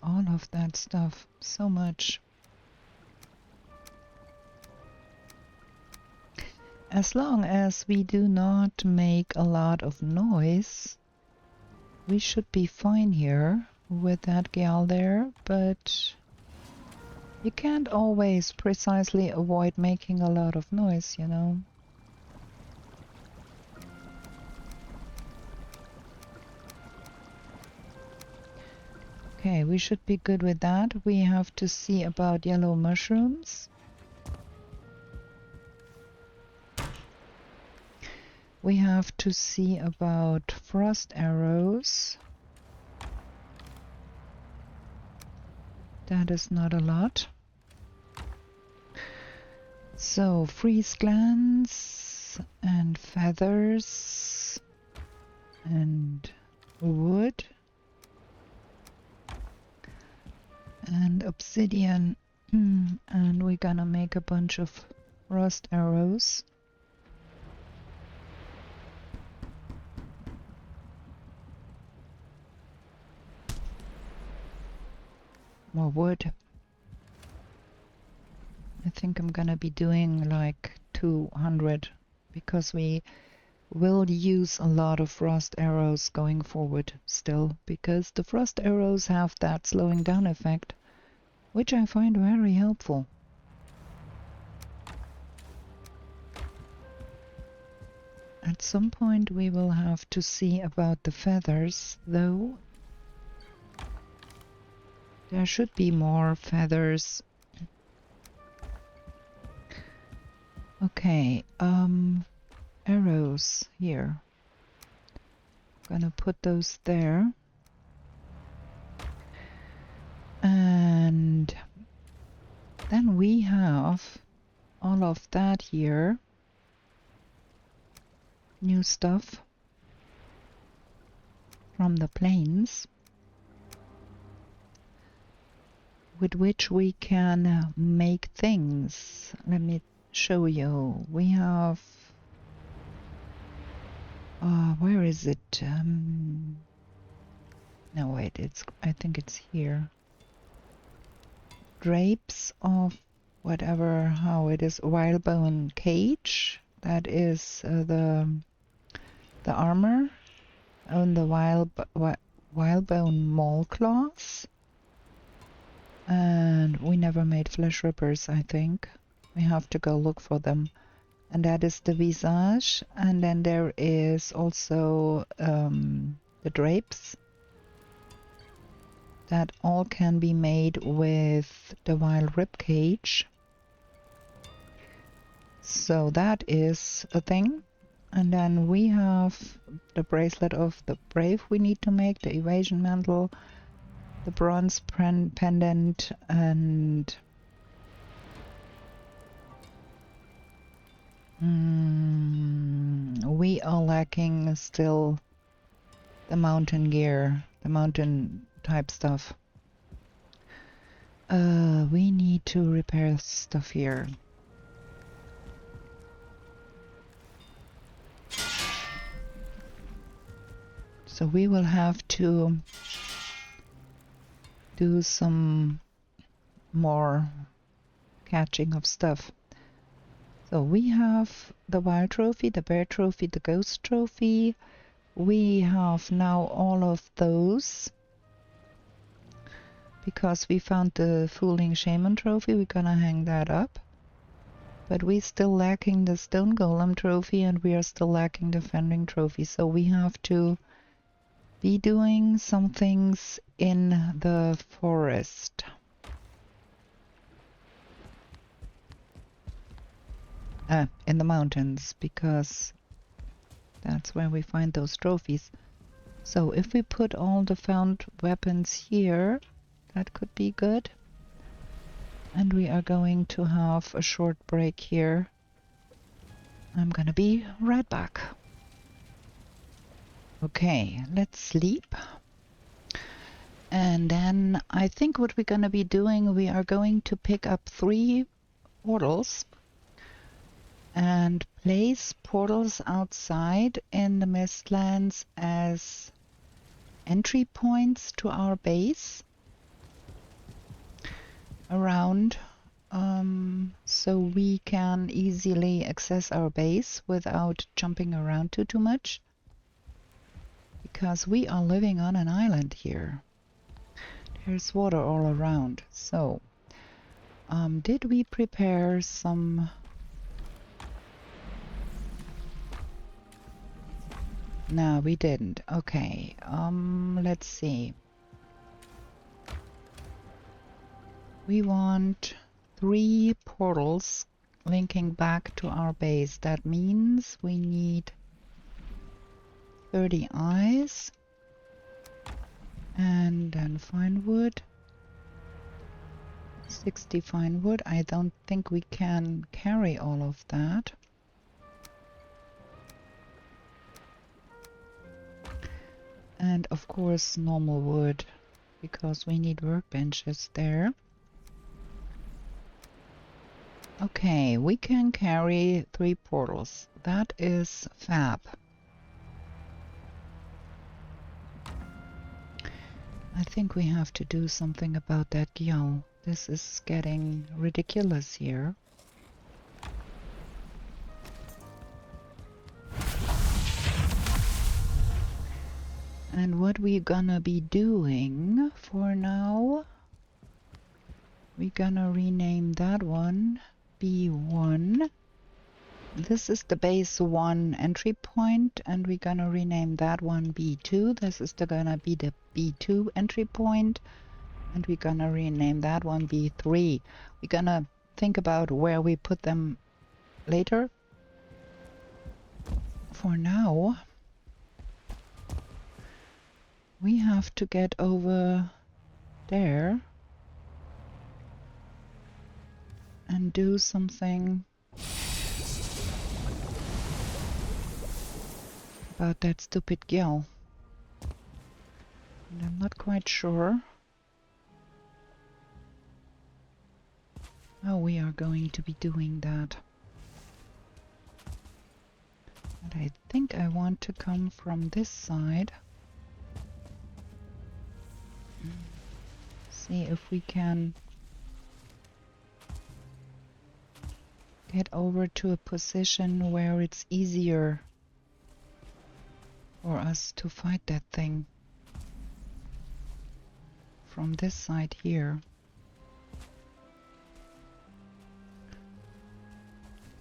S1: All of that stuff, so much. As long as we do not make a lot of noise, we should be fine here with that gal there, but you can't always precisely avoid making a lot of noise, you know. Okay, we should be good with that. We have to see about yellow mushrooms. We have to see about frost arrows. That is not a lot. So, freeze glands and feathers and wood and obsidian. And we're gonna make a bunch of frost arrows. More wood. I think I'm gonna be doing like 200 because we will use a lot of frost arrows going forward still, because the frost arrows have that slowing down effect, which I find very helpful. At some point we will have to see about the feathers, though. There should be more feathers. Okay, arrows here. Gonna put those there. And then we have all of that here. New stuff from the plains, with which we can make things. Let me show you. We have where is it? No, wait, I think it's here. Drapes of whatever, how it is, whalebone cage. That is the armor on the whalebone maul claws. And we never made flesh rippers, I think. We have to go look for them. And that is the visage. And then there is also the drapes. That all can be made with the wild rib cage. So that is a thing. And then we have the bracelet of the brave we need to make, the evasion mantle, the bronze pendant, and we are lacking still the mountain gear, the mountain type stuff. We need to repair stuff here. So we will have to do some more catching of stuff. So we have the wild trophy, the bear trophy, the ghost trophy. We have now all of those. Because we found the fuling shaman trophy, we're gonna hang that up. But we're still lacking the stone golem trophy, and we are still lacking the fending trophy. So we have to be doing some things in the forest. In the mountains, because that's where we find those trophies. So if we put all the found weapons here, that could be good. And we are going to have a short break here. I'm gonna be right back. Okay, let's sleep. And then I think what we're gonna be doing, we are going to pick up 3 portals and place portals outside in the Mistlands as entry points to our base around, so we can easily access our base without jumping around too much, because we are living on an island here. There's water all around. So did we prepare some? No, we didn't. Okay, let's see. We want 3 portals linking back to our base. That means we need 30 eyes and then fine wood. 60 fine wood. I don't think we can carry all of that. And of course normal wood, because we need workbenches there. Okay, we can carry 3 portals. That is fab. I think we have to do something about that Gjall. This is getting ridiculous here. And what we're gonna be doing for now, we're gonna rename that one B1. This is the base 1 entry point, and we're gonna rename that one B2. This is gonna be the B2 entry point, and we're gonna rename that one B3. We're gonna think about where we put them later. For now, we have to get over there and do something about that stupid Gjall. And I'm not quite sure how we are going to be doing that. But I think I want to come from this side. See if we can get over to a position where it's easier for us to fight that thing from this side here.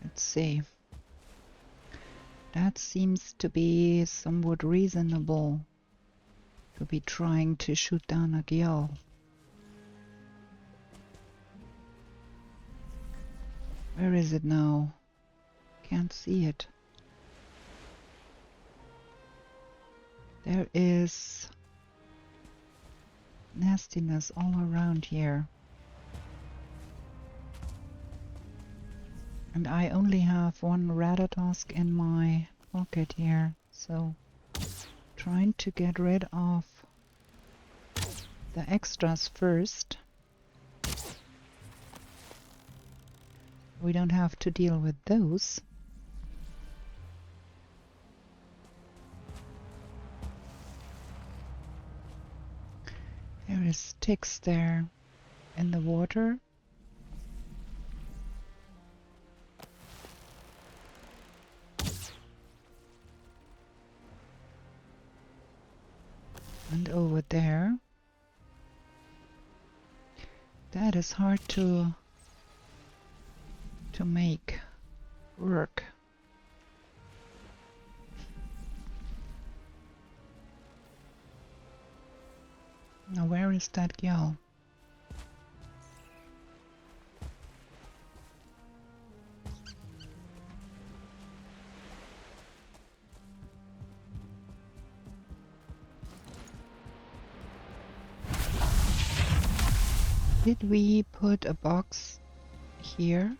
S1: Let's see. That seems to be somewhat reasonable to be trying to shoot down a Gjall. Where is it now? Can't see it. There is nastiness all around here. And I only have 1 Ratatosk in my pocket here, so trying to get rid of the extras first. We don't have to deal with those. There is sticks there in the water. And over there. That is hard to make work. Now where is that Gjall? Did we put a box here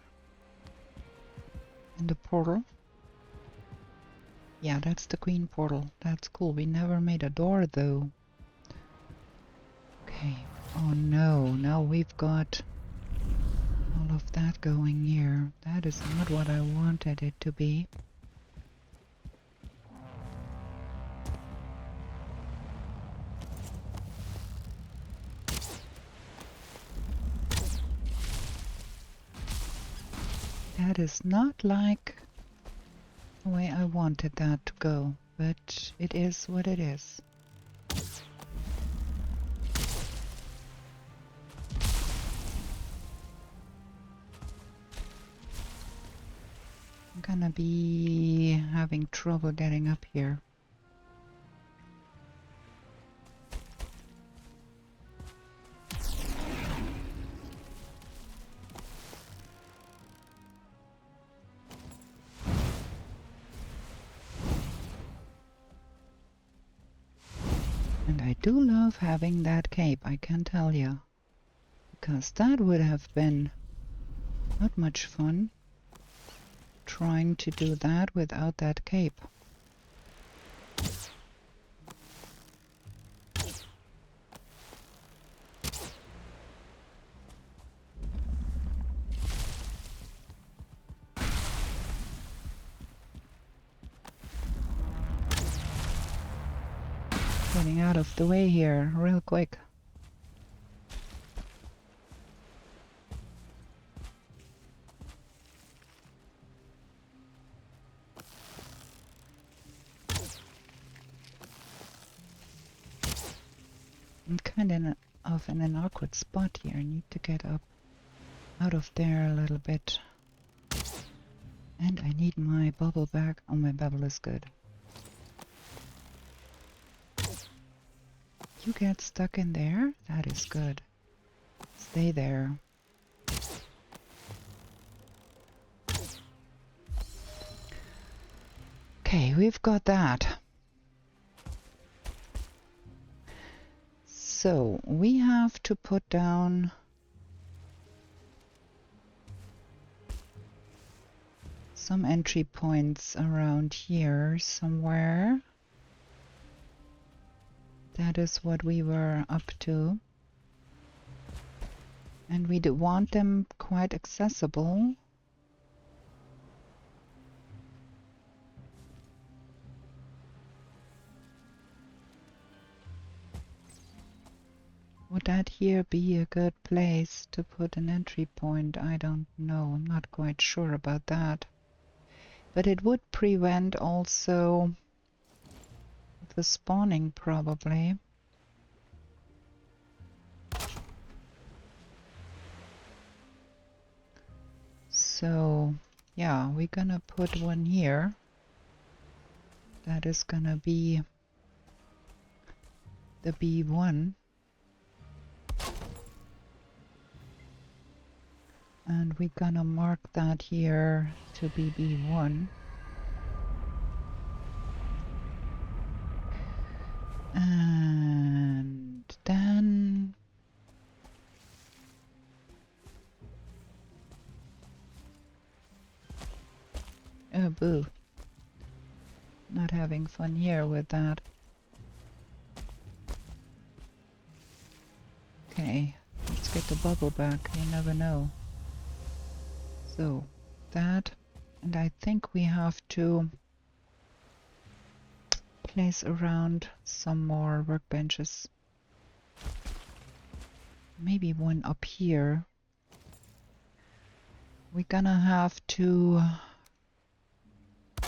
S1: in the portal? Yeah, that's the queen portal. That's cool. We never made a door though. Okay. Oh no, now we've got all of that going here. That is not what I wanted it to be. That is not like the way I wanted that to go, but it is what it is. I'm gonna be having trouble getting up here. And I do love having that cape, I can tell you. Because that would have been not much fun trying to do that without that cape. Getting out of the way here real quick. I'm kind of in an awkward spot here. I need to get up out of there a little bit. And I need my bubble back. Oh, my bubble is good. You get stuck in there? That is good. Stay there. Okay, we've got that. So, we have to put down some entry points around here somewhere. That is what we were up to. And we do want them quite accessible. Would that here be a good place to put an entry point? I don't know. I'm not quite sure about that. But it would prevent also the spawning probably. So yeah, we're gonna put one here. That is gonna be the B1. And we're gonna mark that here to be B1. And then oh boo. Not having fun here with that. Okay, let's get the bubble back, you never know. So that, and I think we have to place around some more workbenches. Maybe one up here. We're gonna have to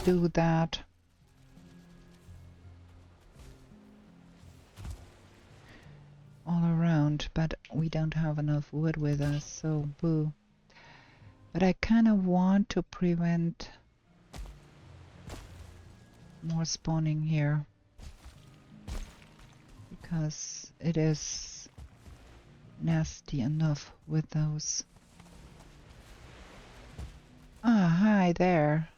S1: do that. All around, but we don't have enough wood with us, so boo. But I kind of want to prevent more spawning here, because it is nasty enough with those. Ah, hi there.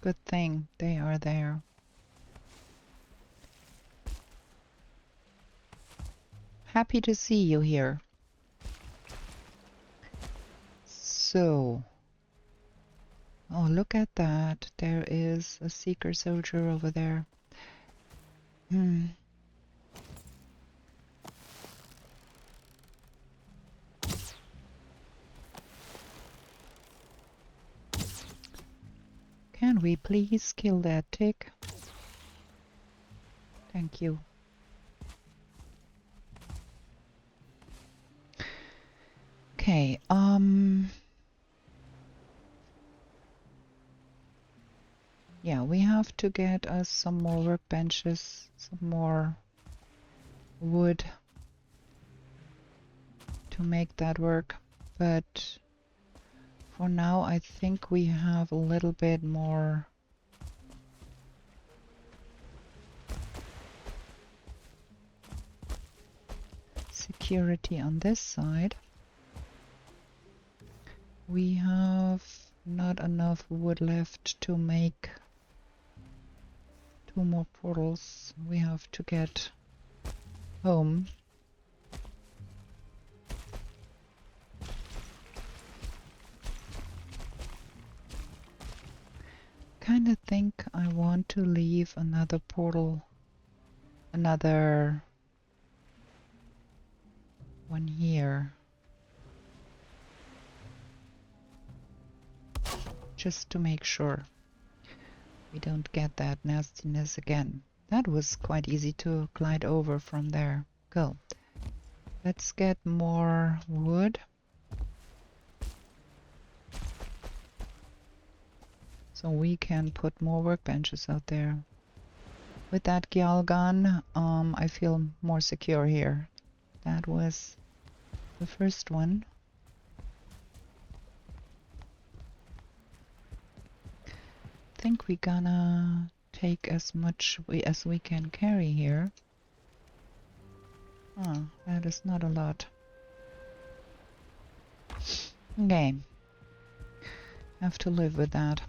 S1: Good thing they are there. Happy to see you here. So, oh, look at that. There is a seeker soldier over there. Can we please kill that tick? Thank you. Okay, yeah, we have to get us some more workbenches, some more wood to make that work. But for now, I think we have a little bit more security on this side. We have not enough wood left to make 2 more portals. We have to get home. Kind of think I want to leave another portal, another one here. Just to make sure we don't get that nastiness again. That was quite easy to glide over from there. Go. Let's get more wood. So we can put more workbenches out there. With that Gjall gun, I feel more secure here. That was the first one. I think we're gonna take as much as we can carry here. Oh, that is not a lot. Okay. Have to live with that.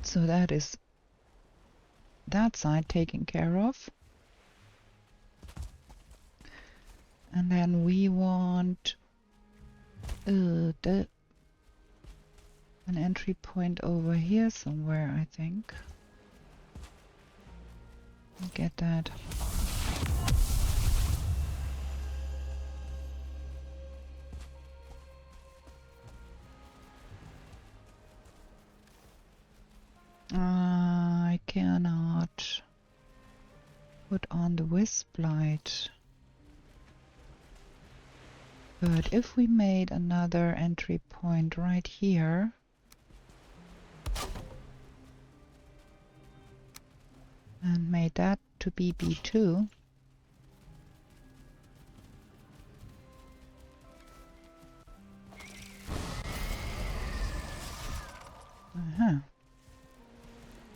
S1: So that is that side taken care of. And then we want an entry point over here somewhere, I think. Get that. I cannot put on the wisp light. But if we made another entry point right here, and made that to be B2,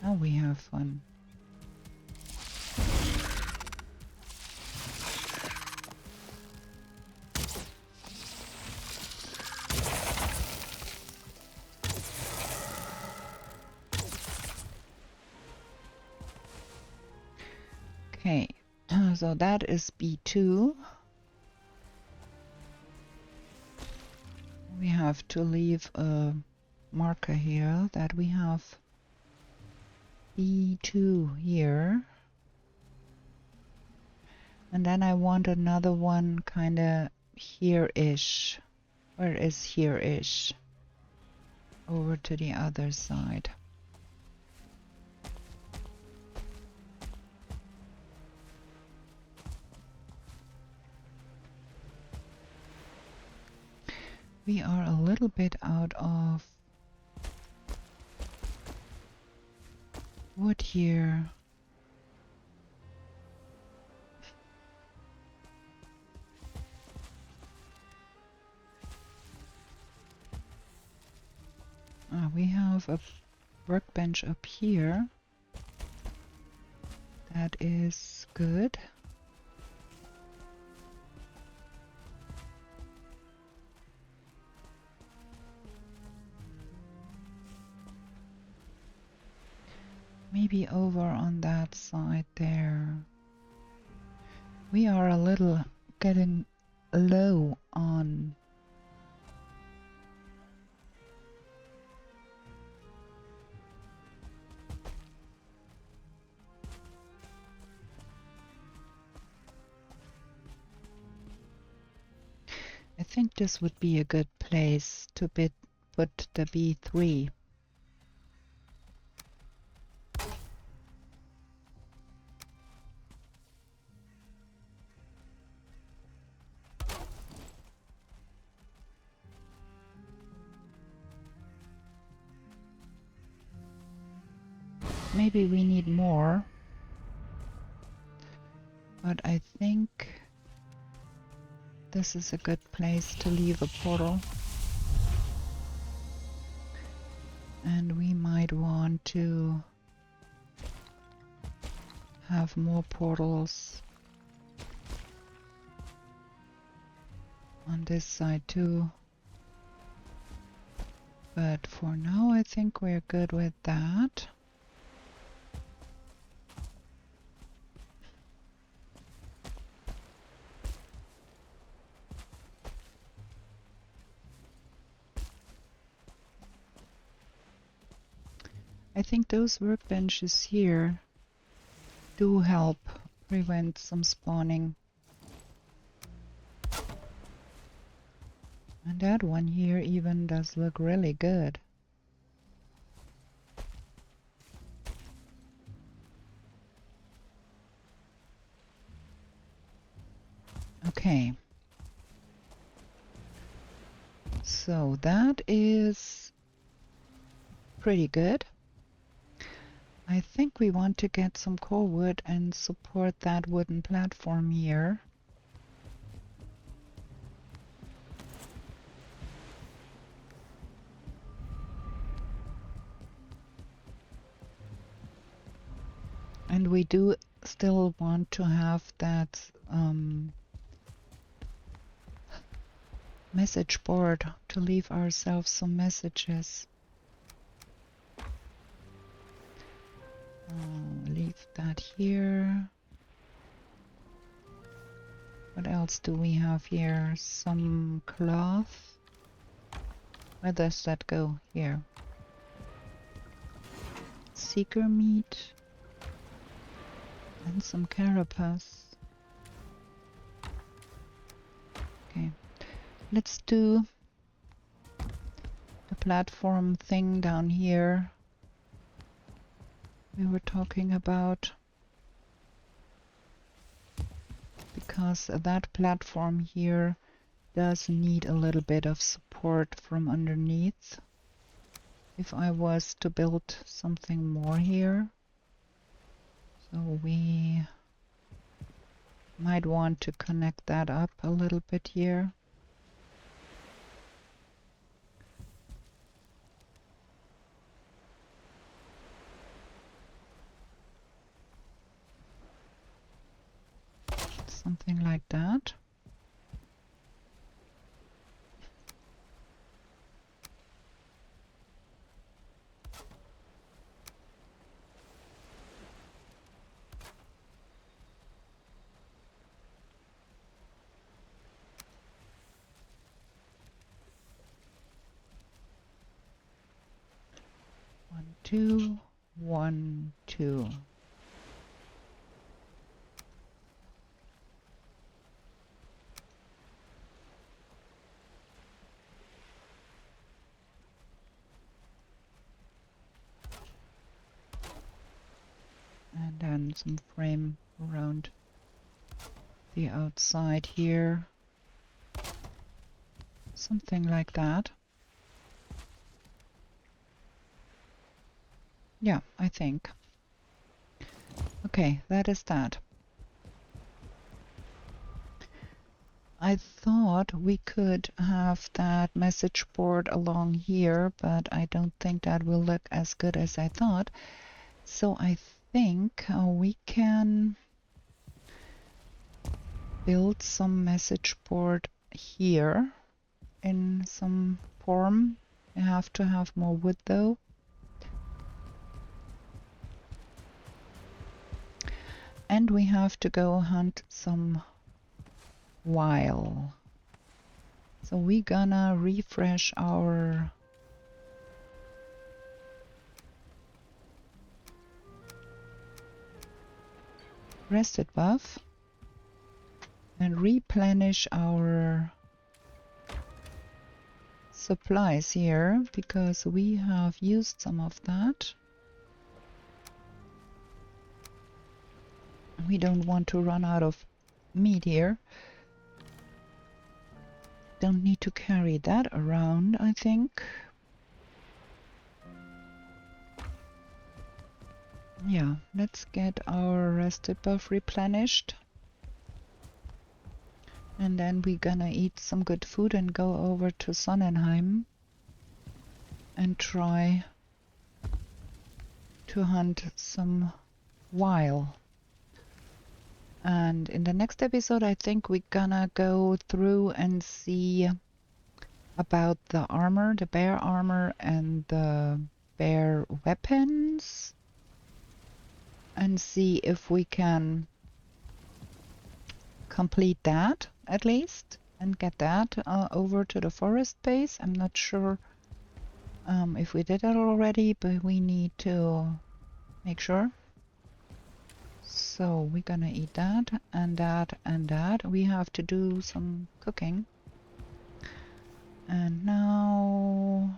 S1: now we have fun. Okay, so that is B2. We have to leave a marker here that we have B2 here. And then I want another one kind of here-ish. Where is here-ish? Over to the other side. We are a little bit out of wood here. We have a workbench up here. That is good. Maybe over on that side there. We are a little getting low on I think this would be a good place to put the B3. Maybe we need more, but I think this is a good place to leave a portal. And we might want to have more portals on this side too. But for now I think we're good with that. I think those workbenches here do help prevent some spawning. And that one here even does look really good. Okay. So that is pretty good. I think we want to get some core wood and support that wooden platform here. And we do still want to have that message board to leave ourselves some messages. Leave that here. What else do we have here? Some cloth. Where does that go? Here. Seeker meat. And some carapace. Okay. Let's do the platform thing down here we were talking about, because that platform here does need a little bit of support from underneath if I was to build something more here. So we might want to connect that up a little bit here. Something like that. One, two. 1, 2. And then some frame around the outside here. Something like that. Yeah, I think. Okay, that is that. I thought we could have that message board along here, but I don't think that will look as good as I thought. So I think we can build some message board here in some form. I have to have more wood though. And we have to go hunt some Gjall. So we're gonna refresh our rested buff and replenish our supplies here because we have used some of that. We don't want to run out of meat here. Don't need to carry that around, I think. Yeah, let's get our rested buff replenished. And then we're gonna eat some good food and go over to Sonnenheim and try to hunt some Gjall. And in the next episode, I think we're gonna go through and see about the armor, the bear armor and the bear weapons, and see if we can complete that at least and get that over to the forest base. I'm not sure if we did that already, but we need to make sure. So we're gonna eat that and that and that. We have to do some cooking. And now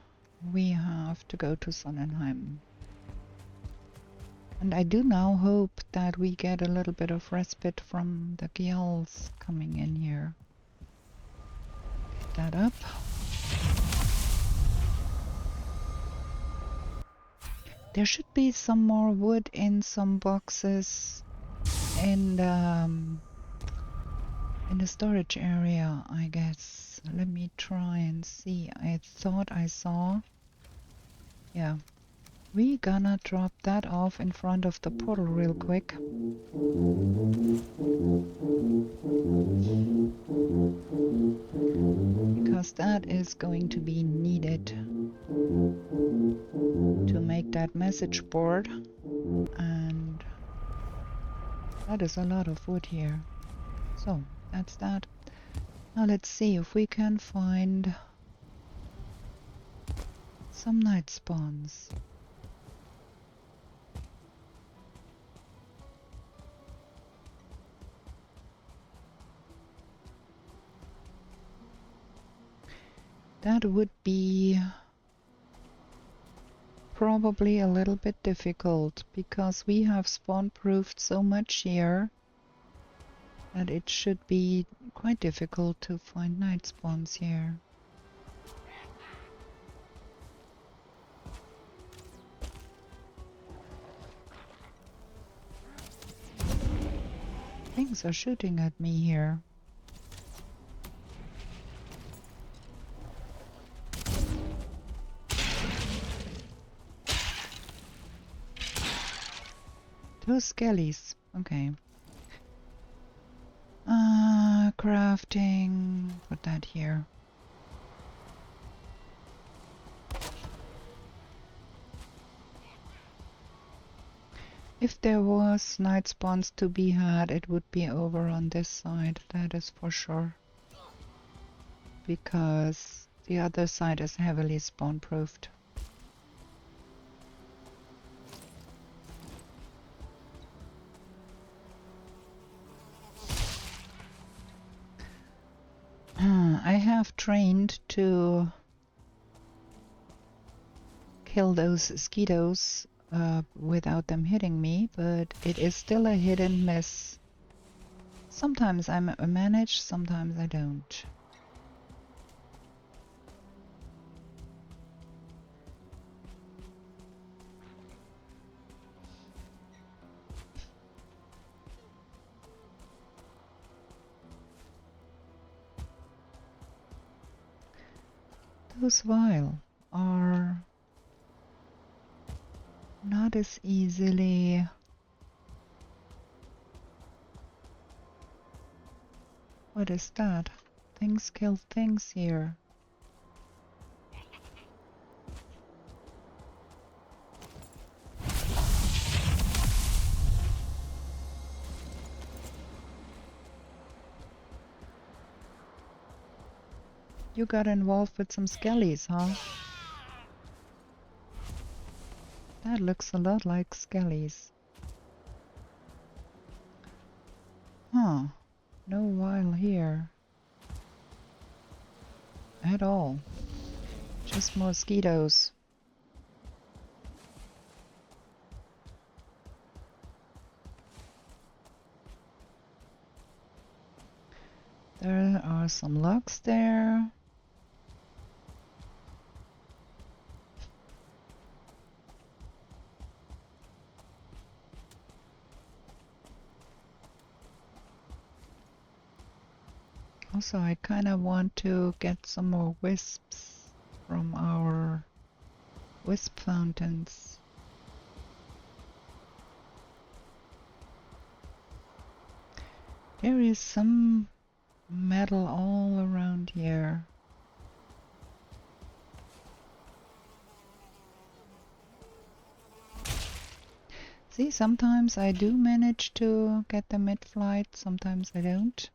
S1: we have to go to Sonnenheim. And I do now hope that we get a little bit of respite from the Gjalls coming in here. Get that up. There should be some more wood in some boxes in the storage area, I guess. Let me try and see. I thought I saw. Yeah. We're gonna drop that off in front of the portal real quick. Because that is going to be needed to make that message board. And that is a lot of wood here. So that's that. Now let's see if we can find some night spawns. That would be probably a little bit difficult because we have spawn proofed so much here that it should be quite difficult to find night spawns here. Things are shooting at me here. Two skellies. Okay. Crafting. Put that here. If there was night spawns to be had, it would be over on this side. That is for sure. Because the other side is heavily spawn proofed. trained to kill those mosquitoes without them hitting me, but it is still a hit and miss. Sometimes I manage, sometimes I don't. Those vial are not as easily what is that? Things kill things here. You got involved with some skellies, huh? That looks a lot like skellies. Huh. No vial here. At all. Just mosquitoes. There are some logs there. Also, I kind of want to get some more wisps from our wisp fountains. There is some metal all around here. See, sometimes I do manage to get them mid-flight, sometimes I don't.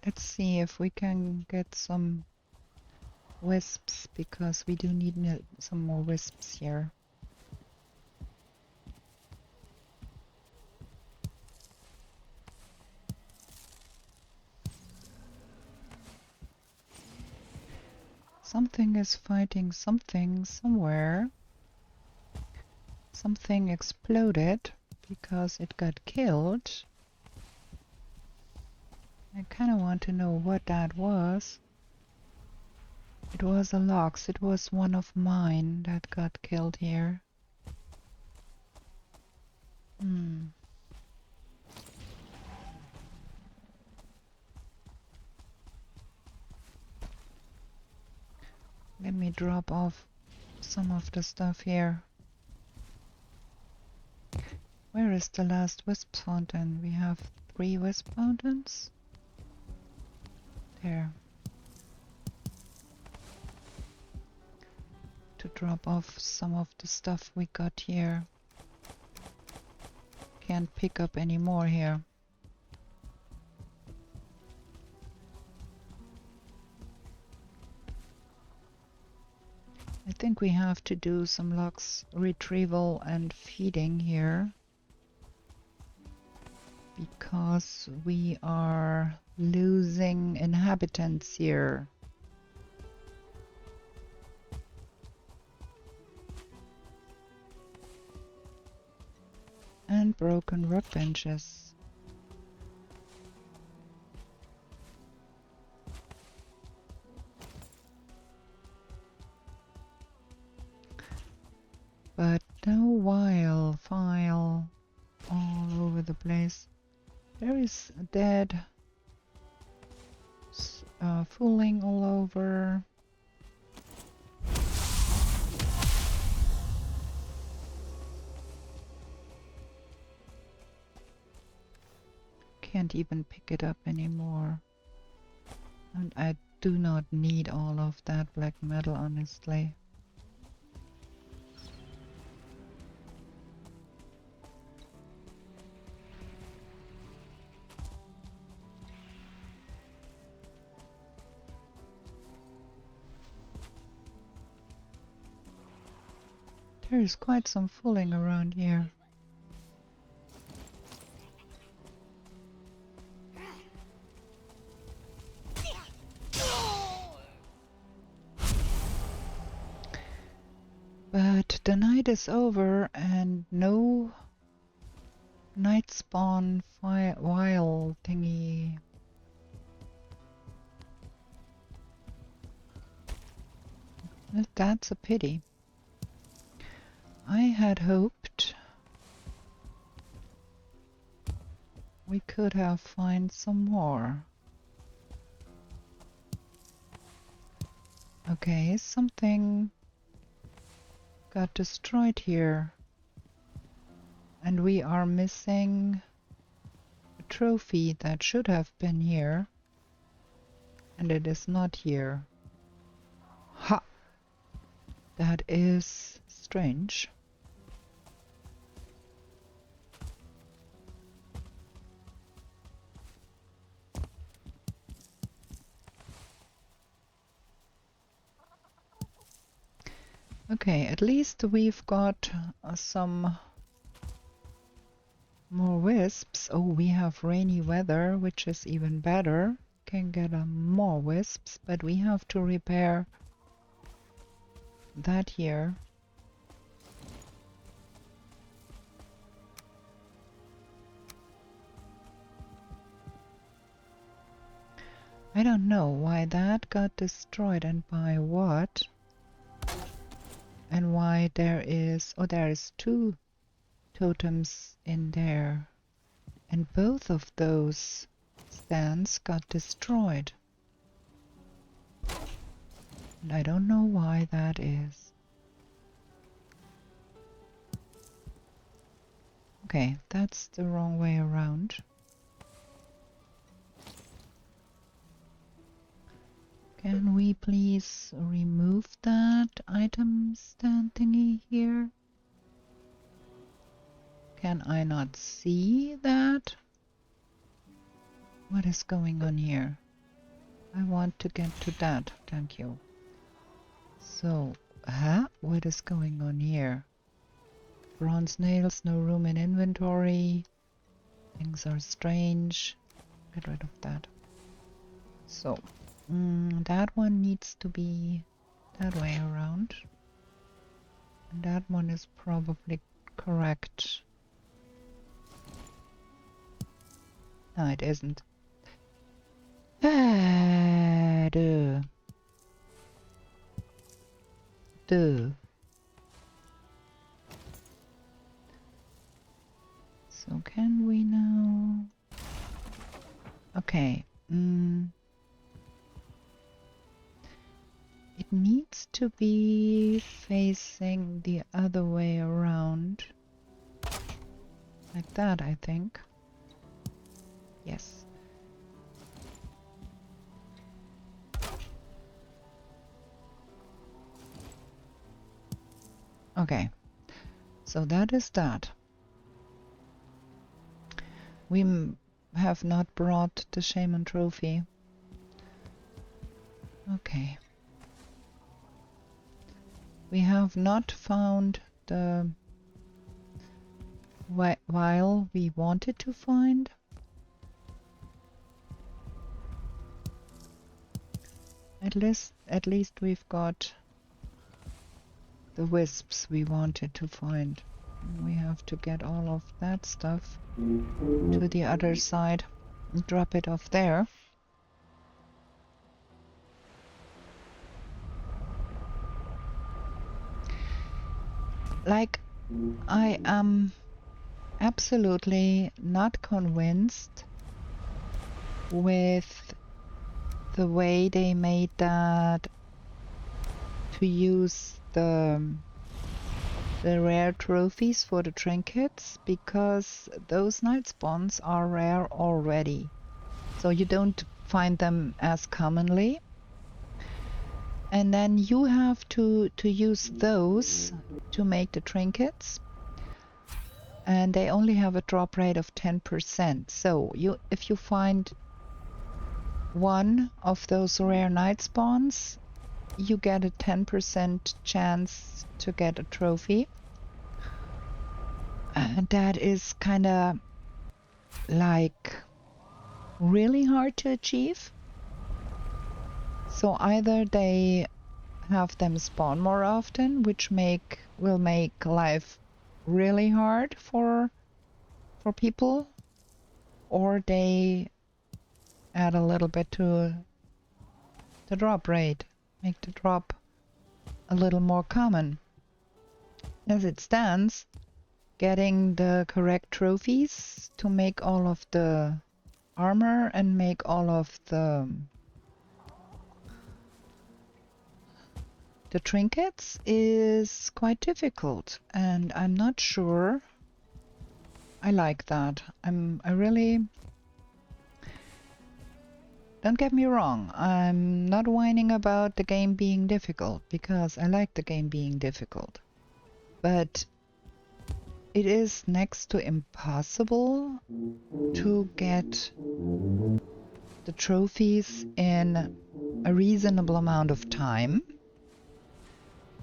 S1: Let's see if we can get some wisps, because we do need some more wisps here. Something is fighting something somewhere. Something exploded because it got killed. I kind of want to know what that was. It was a lox. It was one of mine that got killed here. Let me drop off some of the stuff here. Where is the last wisp fountain? We have 3 wisp fountains. There. To drop off some of the stuff we got here. Can't pick up any more here. I think we have to do some logs retrieval and feeding here, because we are losing inhabitants here. And broken workbenches. But no file all over the place. There is a dead fuling all over. Can't even pick it up anymore. And I do not need all of that black metal, honestly. There is quite some fuling around here. But the night is over and no night spawn wild thingy. Well, that's a pity. I had hoped we could have found some more. Okay, something got destroyed here. And we are missing a trophy that should have been here. And it is not here. Ha! That is strange. Okay, at least we've got some more wisps. Oh, we have rainy weather, which is even better. Can get more wisps, but we have to repair that here. I don't know why that got destroyed and by what. And why there is... oh, there is 2 totems in there. And both of those stands got destroyed. And I don't know why that is. Okay, that's the wrong way around. Can we please remove that item stand thingy here? Can I not see that? What is going on here? I want to get to that, thank you. So, what is going on here? Bronze nails, no room in inventory. Things are strange. Get rid of that. So, that one needs to be that way around. And that one is probably correct. No, it isn't. Duh. So can we now... okay. It needs to be facing the other way around. Like that, I think. Yes. Okay. So that is that. We have not brought the Shaman trophy. Okay. We have not found the vial we wanted to find. At least we've got the wisps we wanted to find. We have to get all of that stuff to the other side and drop it off there. Like, I am absolutely not convinced with the way they made that to use the rare trophies for the trinkets, because those night spawns are rare already, so you don't find them as commonly, and then you have to use those to make the trinkets, and they only have a drop rate of 10%. So if you find one of those rare night spawns, you get a 10% chance to get a trophy. And that is kind of like really hard to achieve. So either they have them spawn more often, which will make life really hard for people, or they add a little bit to the drop rate, make the drop a little more common. As it stands, getting the correct trophies to make all of the armor and make all of the trinkets is quite difficult, and I'm not sure I like that. I really... Don't get me wrong, I'm not whining about the game being difficult, because I like the game being difficult. But it is next to impossible to get the trophies in a reasonable amount of time.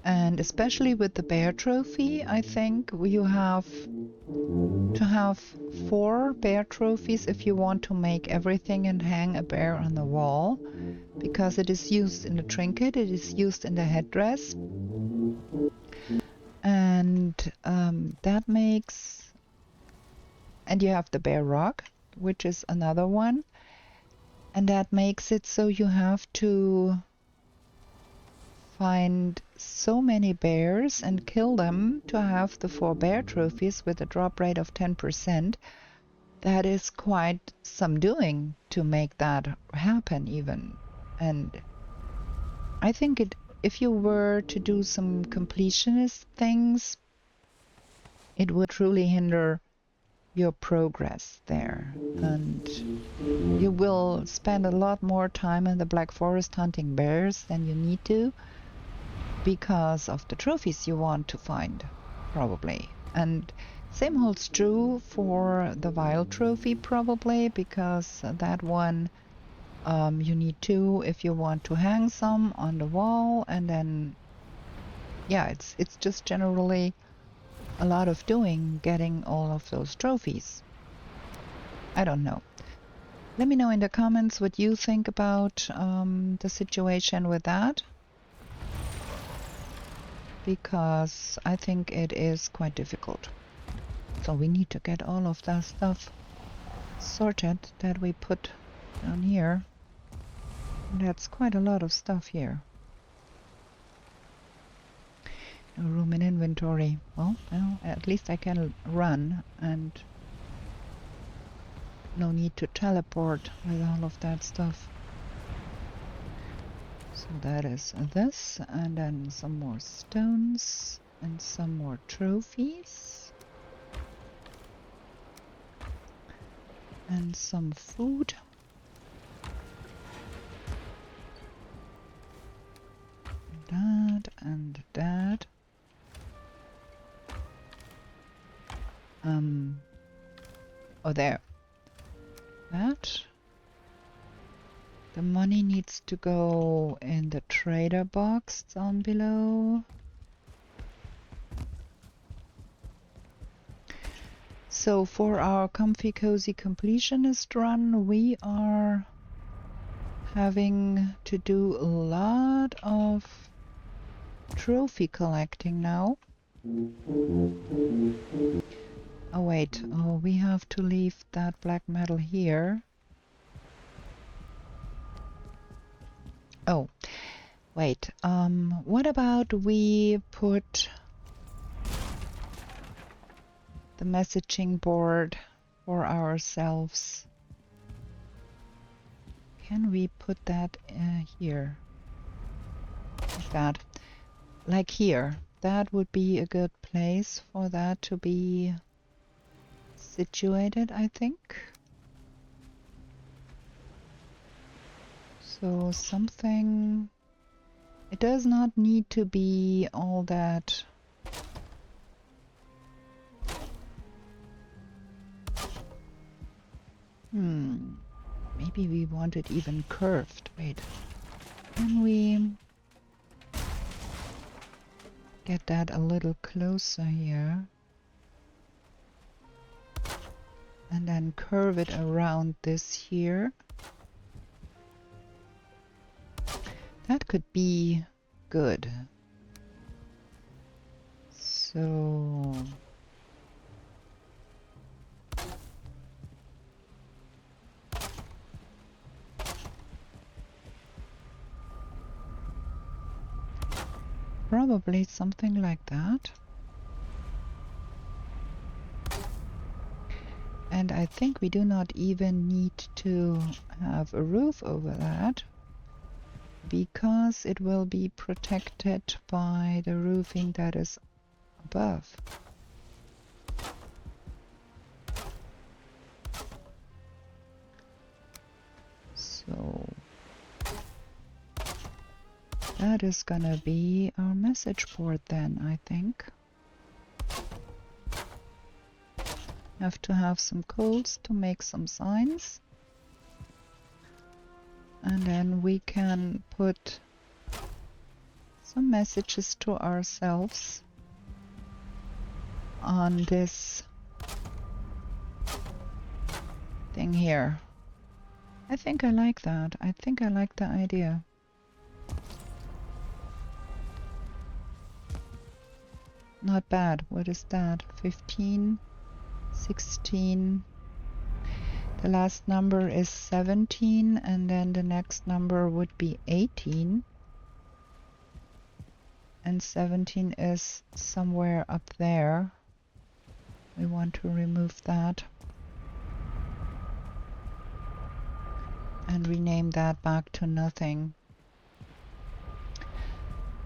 S1: And especially with the bear trophy, I think you have to have 4 bear trophies if you want to make everything and hang a bear on the wall, because it is used in the trinket, it is used in the headdress, and that makes... And you have the bear rock, which is another one, and that makes it so you have to find so many bears and kill them to have the 4 bear trophies with a drop rate of 10%. That is quite some doing to make that happen even. And I think if you were to do some completionist things, it would truly hinder your progress there. And you will spend a lot more time in the Black Forest hunting bears than you need to, because of the trophies you want to find, probably. And same holds true for the Vile trophy, probably, because that one you need 2 if you want to hang some on the wall, and then yeah, it's just generally a lot of doing getting all of those trophies. I don't know. Let me know in the comments what you think about the situation with that, because I think it is quite difficult. So we need to get all of that stuff sorted that we put down here. That's quite a lot of stuff here. No room in inventory. Well, at least I can run, and no need to teleport with all of that stuff. So that is this, and then some more stones and some more trophies and some food. That and that. Oh, there. That. The money needs to go in the trader box down below. So for our comfy cozy completionist run, we are having to do a lot of trophy collecting now. Oh wait, oh, we have to leave that black metal here. Oh, wait, what about we put the messaging board for ourselves? Can we put that here? Like that. Like here. That would be a good place for that to be situated, I think. So something... It does not need to be all that... Maybe we want it even curved. Wait. Can we... get that a little closer here. And then curve it around this here. That could be good. So probably something like that. And I think we do not even need to have a roof over that, because it will be protected by the roofing that is above. So that is gonna be our message board then, I think. Have to have some coals to make some signs. And then we can put some messages to ourselves on this thing here. I think I like that. I think I like the idea. Not bad. What is that? 15, 16. The last number is 17, and then the next number would be 18. And 17 is somewhere up there. We want to remove that. And rename that back to nothing.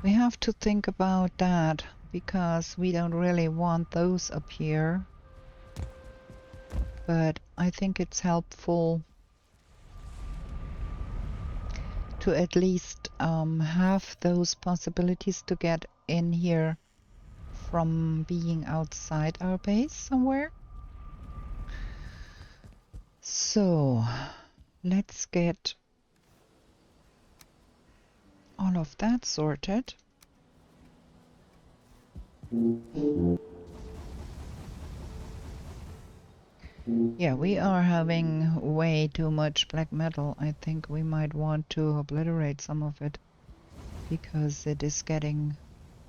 S1: We have to think about that, because we don't really want those up here. But I think it's helpful to at least have those possibilities to get in here from being outside our base somewhere. So let's get all of that sorted. Yeah, we are having way too much black metal. I think we might want to obliterate some of it, because it is getting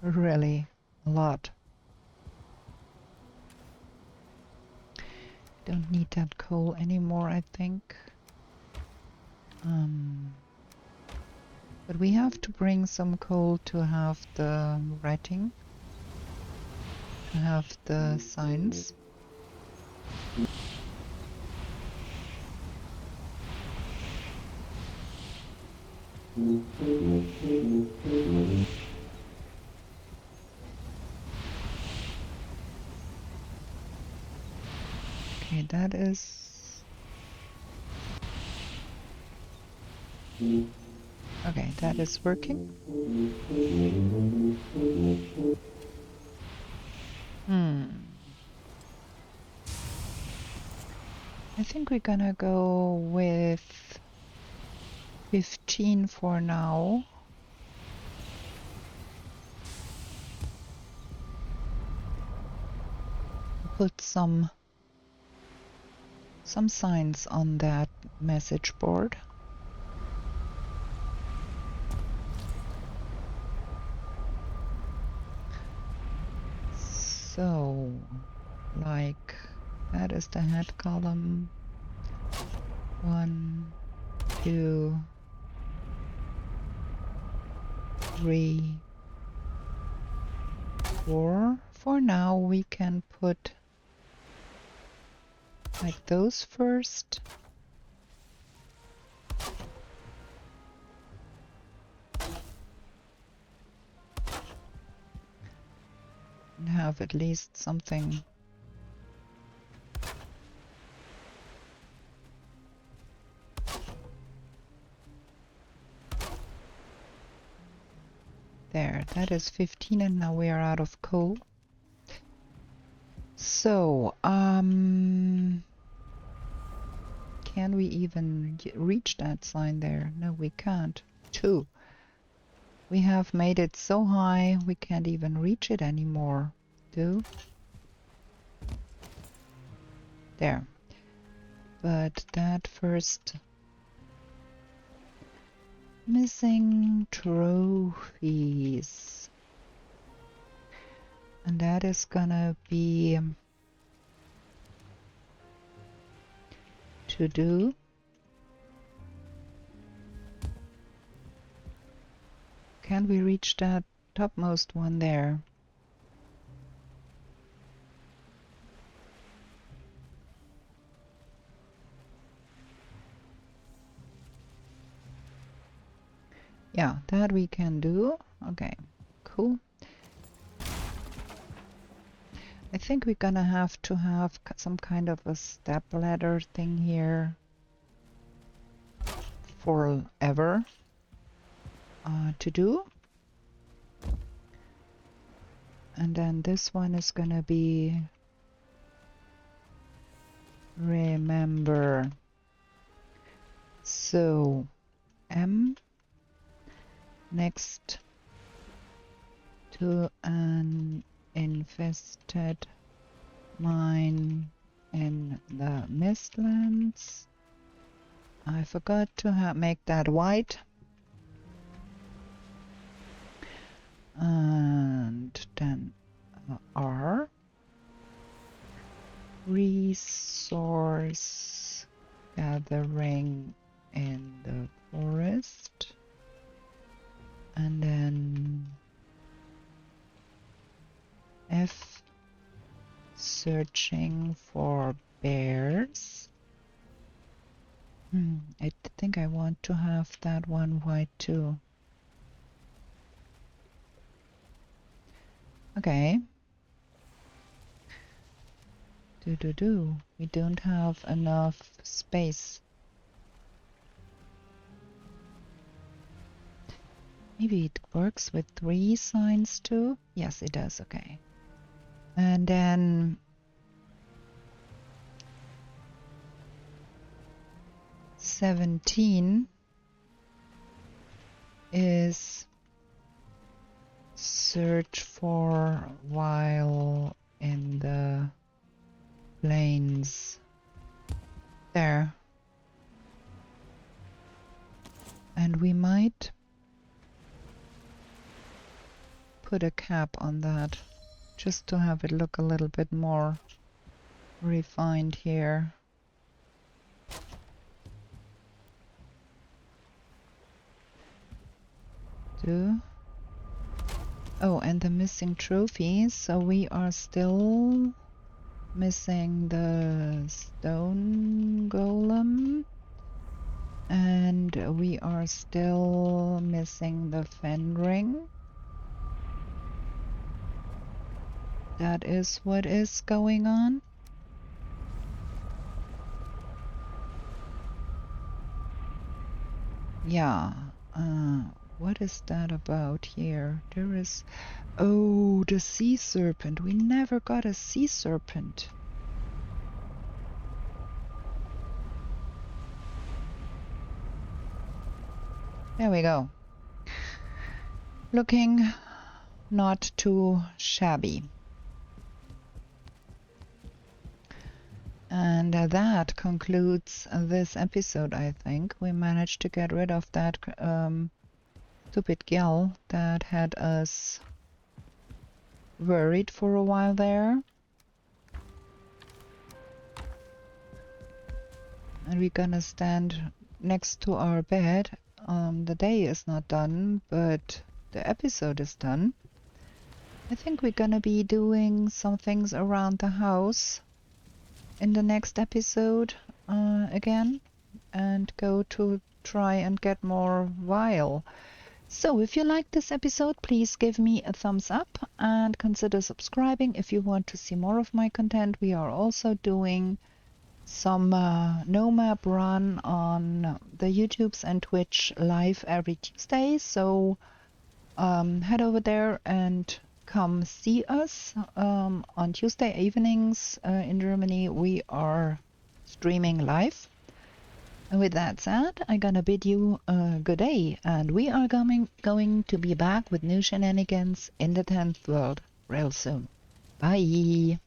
S1: really a lot. Don't need that coal anymore, I think. But we have to bring some coal to have the writing, to have the signs. Okay, that is... Okay, that is working. I think we're gonna go with 15 for now. Put some signs on that message board. So, like, that is the head column. 1, 2, 3, 4. For now, we can put like those first. And have at least something. There, that is 15, and now we are out of coal. So, can we even reach that sign there? No, we can't. 2. We have made it so high we can't even reach it anymore. There. But that first... Missing trophies. And that is gonna be... to do. Can we reach that topmost one there? Yeah, that we can do. Okay, cool. I think we're gonna have to have some kind of a step ladder thing here forever to do. And then this one is gonna be remember. So M next to an infested mine in the Mistlands. I forgot to make that white. And then R resource gathering in the forest, and then F searching for bears. I think I want to have that one white too. Okay. We don't have enough space. Maybe it works with 3 signs too? Yes, it does. Okay. And then 17 is search for while in the plains. There. And we might put a cap on that just to have it look a little bit more refined here. Oh, and the missing trophies. So we are still missing the stone golem, and we are still missing the fen ring. That is what is going on. Yeah. What is that about here? There is... Oh, the sea serpent. We never got a sea serpent. There we go. Looking not too shabby. And that concludes this episode, I think. We managed to get rid of that stupid Gjall that had us worried for a while there. And we're gonna stand next to our bed. The day is not done, but the episode is done. I think we're gonna be doing some things around the house in the next episode again, and go to try and get more vial. So if you like this episode, please give me a thumbs up and consider subscribing if you want to see more of my content. We are also doing some no map run on the YouTubes and Twitch live every Tuesday, so head over there and come see us. On Tuesday evenings in Germany we are streaming live, And with that said, I'm gonna bid you a good day, and we are going to be back with new shenanigans in the 10th world real soon. Bye!